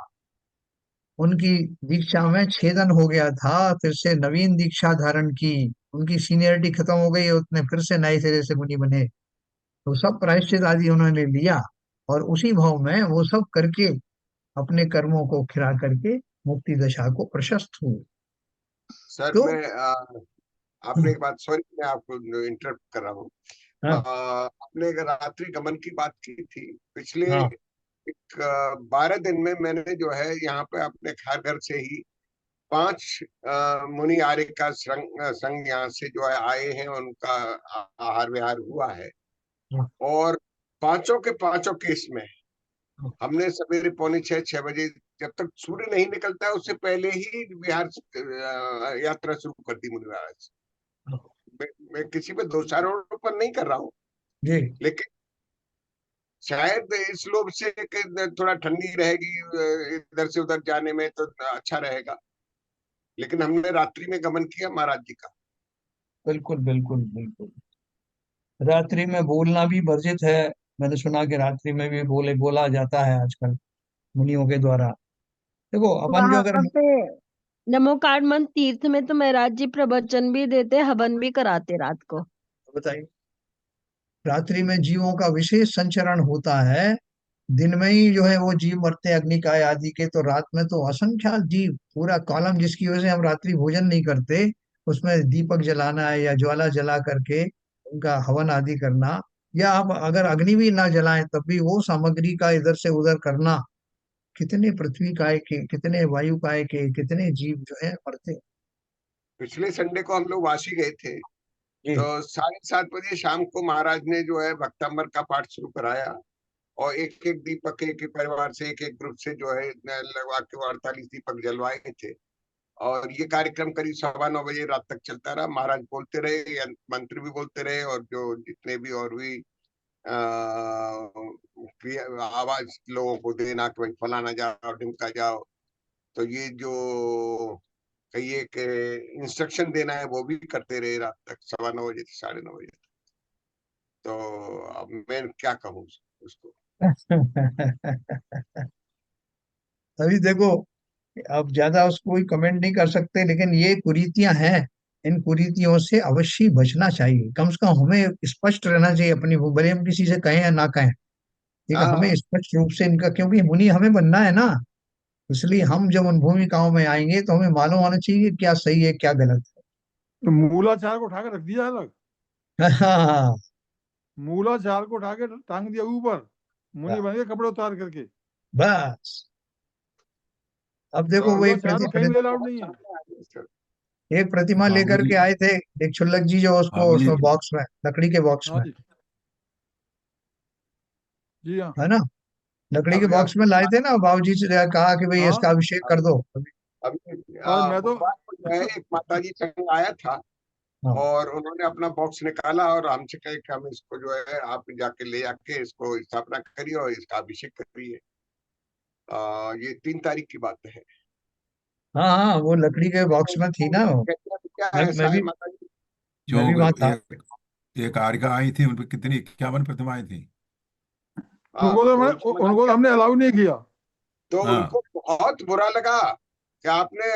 उनकी दीक्षा में छेदन हो गया था, फिर से नवीन दीक्षा धारण की। उनकी सीनियरिटी खत्म हो गई, उतने फिर से नए सिरे से मुनि बने। तो सब प्रायश्चित आदि उन्होंने लिया, और उसी भाव में वो सब करके अपने कर्मों को खिला करके मुक्ति दशा को प्रशस्त हुए। सर, तो मैं आपने एक बात, सॉरी मैं आपको इंटरप्ट कर रहा हूँ। हाँ आपने एक रात्रि गमन की बात की थी पिछले हाँ 12 दिन में। मैंने जो है यहाँ पे अपने घर से ही 5 मुनि आर्य का संग यहाँ से जो है आए हैं, उनका आहार विहार हुआ है। हाँ और पांचों के पांचों केस में हाँ, हमने सवेरे 5:45-6 बजे, जब तक सूर्य नहीं निकलता है उससे पहले ही विहार यात्रा शुरू कर दी मुनि महाराज। हाँ, मैं किसी पे दोषारोपण नहीं कर रहा हूँ, जी लेकिन शायद इस लोभ से कि थोड़ा ठंडी रहेगी इधर से उधर जाने में तो अच्छा रहेगा, लेकिन हमने रात्रि में गमन किया महाराज जी का। बिल्कुल बिल्कुल बिल्कुल। रात्रि में बोलना भी वर्जित है। मैंने सुना कि रात्रि में भी बोला जाता है आजकल मुनियों के द्वारा। देखो अपन जो वहां अगर पे नमोकार्मन तीर्थ में तो महाराज जी प्रवचन भी देते, हवन भी कराते रात को। बताइए, रात्रि में जीवों का विशेष संचरण होता है। दिन में ही जो है वो जीव मरते हैं अग्निकाय आदि के, तो रात में तो असंख्यात जीव, पूरा कॉलम जिसकी वजह से हम रात्रि भोजन नहीं करते, उसमें दीपक जलाना है या ज्वाला जला करके उनका हवन आदि करना, या आप अगर अग्नि भी ना जलाएं तब भी वो सामग्री का इधर से उधर करना। कितने पृथ्वी काय के, कितने वायु काय के, कितने जीव जो है मरते हैं। पिछले संडे को हम लोग वाशी गए थे, जी तो 7:30 बजे शाम को महाराज ने जो है भक्तंबर का पाठ शुरू कराया, और एक एक दीपक एक एक परिवार से, एक एक ग्रुप से जो है लगवा के 48 दीपक जलवाए थे। और ये कार्यक्रम करीब 9:15 बजे रात तक चलता रहा। महाराज बोलते रहे, मंत्री भी बोलते रहे, और जो जितने भी और भी आवाज लोगों को देना कि भाई फलाना जाओ, ढिमका जाओ, तो ये जो कहिए कि इंस्ट्रक्शन देना है वो भी करते रहे रात तक, 9:15 बजे से 9:30 बजे तक। तो अब मैं क्या कहूँ उसको। अभी देखो, अब ज्यादा उसको कोई कमेंट नहीं कर सकते, लेकिन ये कुरीतियां हैं। इन कुरीतियों से अवश्य बचना चाहिए। कम से कम हमें स्पष्ट रहना चाहिए अपनी, वो भले हम किसी से कहें या ना कहें, ठीक है, हमें हाँ, स्पष्ट रूप से इनका, क्योंकि मुनि हमें बनना है ना। इसलिए हम जब उन भूमिकाओं में आएंगे तो हमें मालूम होना चाहिए कि क्या सही है क्या गलत तो मूलाचार को उठाकर रख दिया अलग, है। हाँ मूलाचार को उठा के टांग दिया ऊपर, मुनि बन गए कपड़े उतार करके। बस। अब तो देखो वो एक मूलाचार तो कहीं भी अलाउड नहीं है। एक प्रतिमा लेकर बाबूजी, के आए थे, एक क्षुल्लक जी, जो उसको बाबूजी, उसमें बॉक्स में, लकड़ी के बॉक्स हाँ में, जी, जी हाँ, है ना, लकड़ी के अब बॉक्स में लाए थे ना, बाबूजी से कहा कि भाई इसका हाँ। अभिषेक कर दो। अभी और मैं तो बुधवार को जो है एक माता जी संग आया था, हाँ और उन्होंने अपना बॉक्स निकाला और हमसे कहे कि हम इसको जो है आप जाके ले जाके इसको स्थापना करिए और इसका अभिषेक करिए। ये 3 तारीख की बात है। हाँ हाँ, वो लकड़ी के बॉक्स में थी ना वो। क्या मैं ऐसा मैं है भी माता जी? जो मैं भी वहां था। एक आर्यका आई थी, उन पर कितनी 51 प्रतिमाएं थी। उनको तो तो उनको तो हमने अलाउ नहीं किया। तो हाँ, उनको बहुत बुरा लगा कि आपने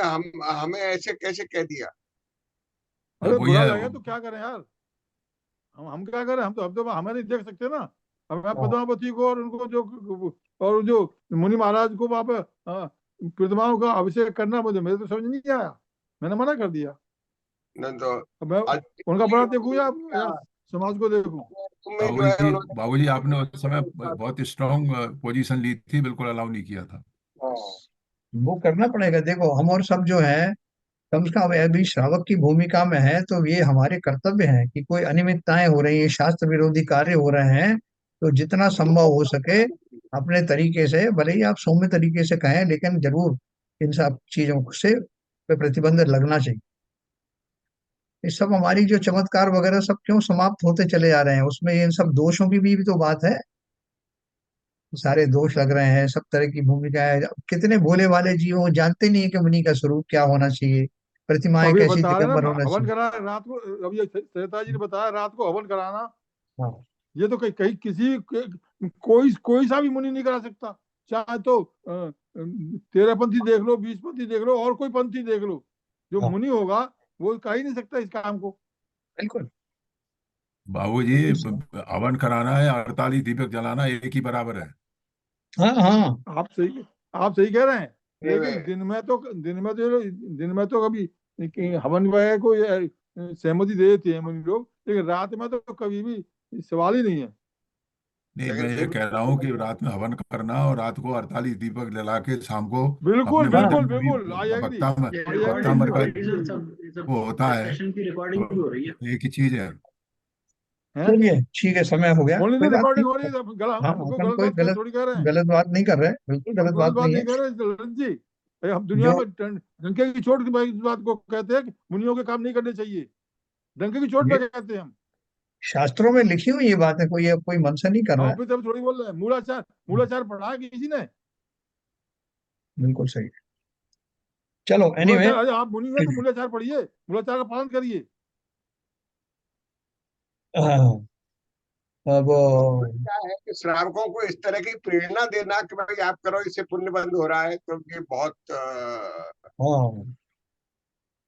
हमें ऐसे कैसे कह दिया। अब अरे वही बुरा है। लगे तो क्या करें यार, हम क्या करें, हम तो हमें नहीं देख सकते ना। अब मैं हाँ, पद्मावती को और उनको जो, और जो मुनि महाराज को वहां पे प्रतिमाओं का अभिषेक करना, मुझे मेरे तो समझ नहीं आया, मैंने मना कर दिया। नहीं तो अब मैं आज उनका बड़ा देखूं या समाज को देखूं। में जो है उन्होंने बाबूजी आपने उस समय बहुत स्ट्रांग पोजीशन ली थी, बिल्कुल अलाउ नहीं किया था। वो करना पड़ेगा। देखो हम और सब जो है, कम से कम अभी श्रावक की भूमिका में है तो ये हमारे कर्तव्य है कि कोई अनियमितताएं हो रही है, शास्त्र विरोधी कार्य हो रहे हैं, तो जितना संभव हो सके अपने तरीके से, भले ही आप सौम्य तरीके से कहें, लेकिन जरूर इन सब चीजों से पे प्रतिबंध लगना चाहिए। ये सब हमारी जो चमत्कार वगैरह सब क्यों समाप्त होते चले जा रहे हैं, उसमें इन सब दोषों की भी तो बात है। सारे दोष लग रहे हैं, सब तरह की भूमिका है। कितने भोले भाले जीव वो जानते नहीं है कि मुनि का स्वरूप क्या होना चाहिए, तो प्रतिमाएं अभी कैसी बता रहे दिगंबर ना होना हवन चाहिए। करा रात को, अभी सरिता जी ने बताया रात को हवन कराना, हाँ ये तो कहीं कहीं कोई कोई सा भी मुनि नहीं करा सकता, चाहे तो 13 पंथी देख लो, 20 पंथी देख लो, और कोई पंथी देख लो, जो हाँ मुनि होगा वो कर ही नहीं सकता इस काम को। बिल्कुल बाबूजी, बिल्कुल। हवन कराना है, 48 दीपक जलाना एक ही बराबर है। हाँ हाँ आप सही कह रहे हैं, ये लेकिन दिन में तो कभी हवन वगैरह को सहमति दे देते हैं मुनि लोग, लेकिन रात में तो कभी भी सवाल ही नहीं है। नहीं, लेकिन मैं ये फिर कह रहा हूँ कि रात में हवन करना और रात को 48 दीपक जला के शाम को बिल्कुल अपने हाँ मंदिर बिल्कुल में भी बिल्कुल, आई एग्री, ये आई एग्री। रिकॉर्डिंग भक्तामर भी हो का रही है सब, ये सब वो होता है, सेशन की रिकॉर्डिंग भी हो रही है। तो एक ही चीज है। हैं चलिए ठीक है, समय हो गया, ओनली कोई द बात रिकॉर्डिंग नहीं। हो रही है, तो हाँ हमको अपन गलत कोई बात थोड़ी कह रहे हैं। गलत बात नहीं कर रहे, बिल्कुल हम गलत गलत बात बात नहीं नहीं है। कह रहे ललन जी, हम दुनिया जो में डंके की चोट की इस बात को कहते हैं कि मुनियों के काम नहीं करने चाहिए, डंके की चोट ये पे कहते हैं हम। शास्त्रों में लिखी हुई ये बात है, कोई मन से नहीं कर रहा हाँ है। फिर तब थोड़ी बोल रहे हैं, मूलाचार मूलाचार पढ़ा है किसी ने? बिल्कुल सही है। चलो एनीवे, मूलाचार, अरे आप मुनि हैं तो मूलाचार पढ़िए, मूलाचार का पालन करिए। अब तो क्या है कि श्रावकों को इस तरह की प्रेरणा देना कि भाई आप करो, इससे पुण्य बंद हो रहा है, तो ये बहुत हाँ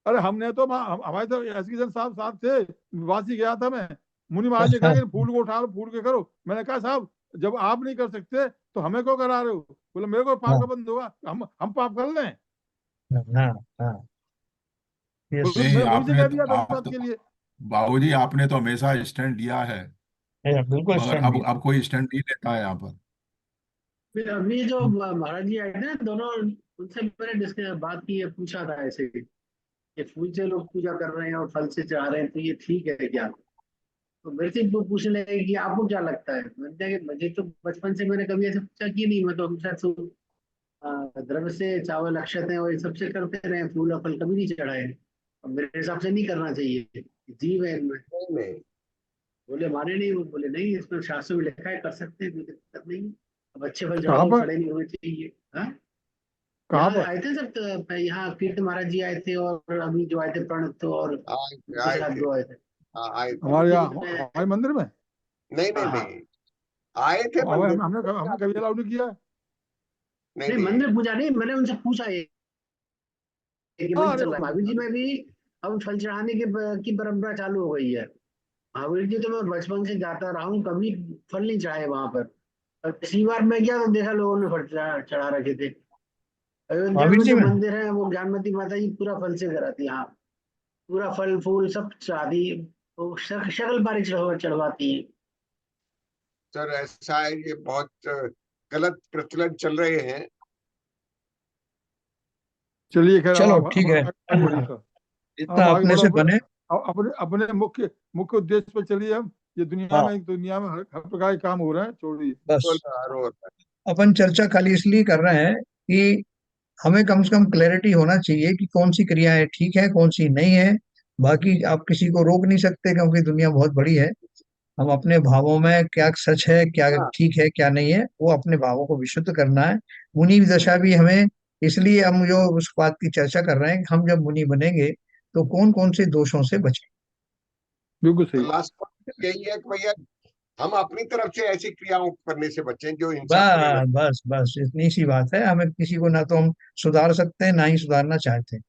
अरे हमने तो हमारे तो एसकीजन साहब साहब थे, वासी गया था मैं, मुनि महाराज ने कहा कि फूल को उठा लो, फूल के करो। मैंने कहा साहब जब आप नहीं कर सकते तो हमें क्यों करा रहे हो? बोले मेरे को पाप हाँ का बंद होगा, हम पाप कर लें। हाँ हाँ यस। बोले नहीं, मैंने वहीं से आपने कह तो दिया 10 बात आप तो के लिए। बाबूजी, आपने तो हमेशा स्टैंड लिया है, बिल्कुल मगर स्टैंड भी। अब कोई स्टैंड नहीं लेता है यहाँ पर। फिर अभी जो महाराज जी आए थे ना दोनों, उनसे मैंने डिस्कस बात की है, पूछा था ऐसे ही कि फूल से लोग पूजा कर रहे हैं और फल से चढ़ा रहे हैं, तो ये ठीक है क्या? तो मेरे से वो पूछने लगे कि आपको क्या लगता है। मैंने कहा कि मुझे तो बचपन से मैंने कभी ऐसे पूछा कि नहीं, मैं तो हमेशा तो द्रव्य से चावल अक्षत है और ये सबसे करते रहे, फूल और फल कभी नहीं चढ़ाए। और मेरे हिसाब से नहीं करना चाहिए, जीव है इनमें। नहीं। बोले माने नहीं, वो बोले नहीं, इसमें शास्त्र में लिखा है कर सकते हैं, कोई दिक्कत नहीं है। अब अच्छे फल कहाँ चढ़ाओ, पर सड़े नहीं होने चाहिए। हाँ, कहाँ यहाँ पर? आए थे सब यहाँ कीर्ति महाराज जी आए थे, और अभी जो आए थे प्रणत तो, और उनके आए साथ थे। दो आए थे। हाँ आए थे। तो हमारे यहाँ उन्होंने, हमारे मंदिर में? नहीं नहीं हाँ हाँ, नहीं, आए थे हमें मंदिर हमने में। हमने कभी अलाउ नहीं किया है। नहीं नहीं नहीं। मंदिर पूजा नहीं, मैंने उनसे पूछा ये कि भाई अरे चल महावीर जी में भी अब फल चढ़ाने की परंपरा चालू हो गई है। महावीर जी तो मैं बचपन से जाता रहा हूँ, कभी फल नहीं चढ़ाए वहां पर। और पिछली बार मैं गया तो देखा लोगों ने फल चढ़ा रखे थे। अयोध्या महावीर में जी जो में। मंदिर है वो ज्ञानमती माता जी पूरा फल से कराती है। हाँ, पूरा फल फूल सब चढ़ाती है, वो शकल पारी चढ़वाती है। सर ऐसा है, ये बहुत गलत प्रचलन चल रहे हैं। चलिए खैर, चलो अब ठीक है, आगे बढ़िए सर, जितना अब आगे अपने बढ़ो, से बने। अपने अपने मुख्य मुख्य उद्देश्य पर चलिए। हम ये हाँ दुनिया में हर प्रकार के काम हो रहे हैं, छोड़िए। बस, रोज अपन चर्चा खाली इसलिए कर रहे हैं कि हमें कम से कम क्लैरिटी होना चाहिए कि कौन सी क्रियाएं ठीक है, कौन सी नहीं है। बाकी आप किसी को रोक नहीं सकते क्योंकि दुनिया बहुत बड़ी है। हम अपने भावों में क्या सच है, क्या हाँ। ठीक है, क्या नहीं है, वो अपने भावों को विशुद्ध करना है। मुनि दशा भी हमें, इसलिए हम जो उस बात की चर्चा कर रहे हैं कि हम जब मुनि बनेंगे तो कौन कौन से दोषों से बचें। बिल्कुल तो सही। लास्ट पॉइंट यही है कि भैया हम अपनी तरफ से ऐसी क्रियाओं करने से बचें जो हिंसा बस प्रेरक। बस बस इतनी सी बात है। हमें किसी को ना तो हम सुधार सकते हैं, ना ही सुधारना चाहते हैं।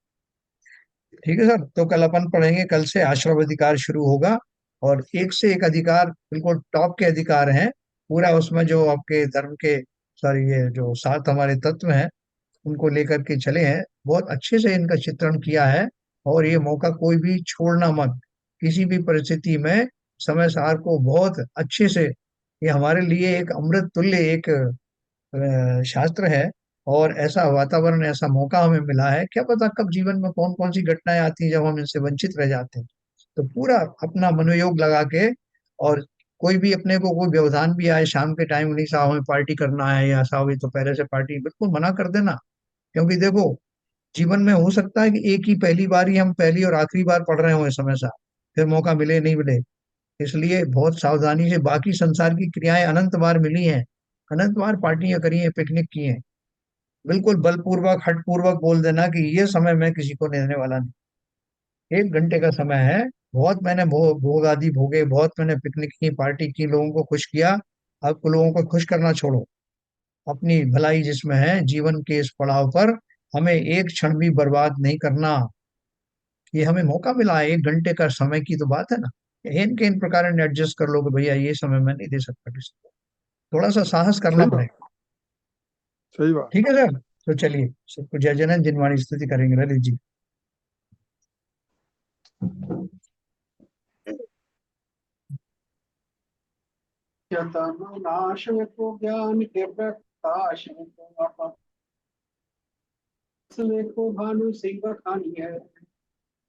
ठीक है सर, तो कल अपन पढ़ेंगे, कल से आश्रम अधिकार शुरू होगा। और एक से एक अधिकार, बिल्कुल टॉप के अधिकार हैं। पूरा उसमें जो आपके धर्म के, सॉरी, ये जो 7 हमारे तत्व हैं उनको लेकर के चले हैं, बहुत अच्छे से इनका चित्रण किया है। और ये मौका कोई भी छोड़ना मत, किसी भी परिस्थिति में। समय सार को बहुत अच्छे से, ये हमारे लिए एक अमृत तुल्य एक शास्त्र है। और ऐसा वातावरण, ऐसा मौका हमें मिला है, क्या पता कब जीवन में कौन कौन सी घटनाएं आती हैं जब हम इनसे वंचित रह जाते हैं। तो पूरा अपना मनोयोग लगा के, और कोई भी अपने को कोई व्यवधान भी आए शाम के टाइम, नहीं साहब हमें पार्टी करना है या साहब ये तो पहले से पार्टी, बिल्कुल मना कर देना। क्योंकि देखो, जीवन में हो सकता है कि एक ही पहली बार ही हम पहली और आखिरी बार पढ़ रहे हो इस समय सा, फिर मौका मिले नहीं मिले। इसलिए बहुत सावधानी से, बाकी संसार की क्रियाएं अनंत बार मिली हैं, अनंत बार पार्टियां करी हैं, पिकनिक की हैं। बिल्कुल बलपूर्वक हठपूर्वक बोल देना कि ये समय मैं किसी को देने वाला नहीं, 1 घंटे का समय है। बहुत मैंने भोग आदि भोगे, बहुत मैंने पिकनिक की, पार्टी की, लोगों को खुश किया। अब लोगों को खुश करना छोड़ो, अपनी भलाई जिसमें है जीवन के इस पड़ाव पर हमें एक क्षण भी बर्बाद नहीं करना। ये हमें मौका मिला है, 1 घंटे का समय की तो बात है ना। इन के इन प्रकार एडजस्ट कर लो कि भैया ये समय मैं नहीं दे सकता किसी को, थोड़ा सा साहस करना सही बात, पड़ेगा। सही बात। ठीक है सर, तो चलिए सबको जय जन जिनवाणी स्तुति करेंगे ललित जी। तनु नाश को ज्ञान के प्रकाश को भानु सिंह खानी है,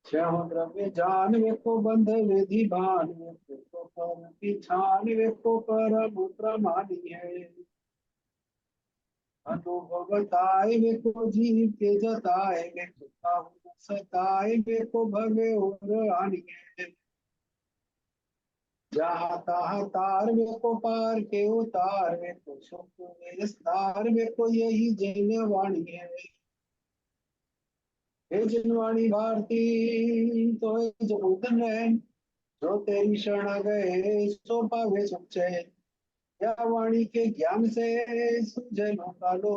श्याम द्रव्य जान को बंध विधि भान को पर की छान को परम प्रमाणी है, अनुभवताए वे को जीव के जताए वे को सताए वे को भगे और आनी है, जहाँ तहाँ तार वे को पार के उतार वे को सुख विस्तार वे को यही जन वाणी है। हे जनवाणी भारती तो जबूतन है, जो तेरी शरण गए सो पावे सुख चैन, या वाणी के ज्ञान से सुझे का लो,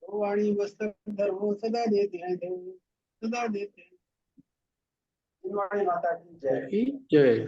तो वाणी वस्त्र धर्मो सदा देते हैं सदा देते हैं। जनवाणी माता की जय।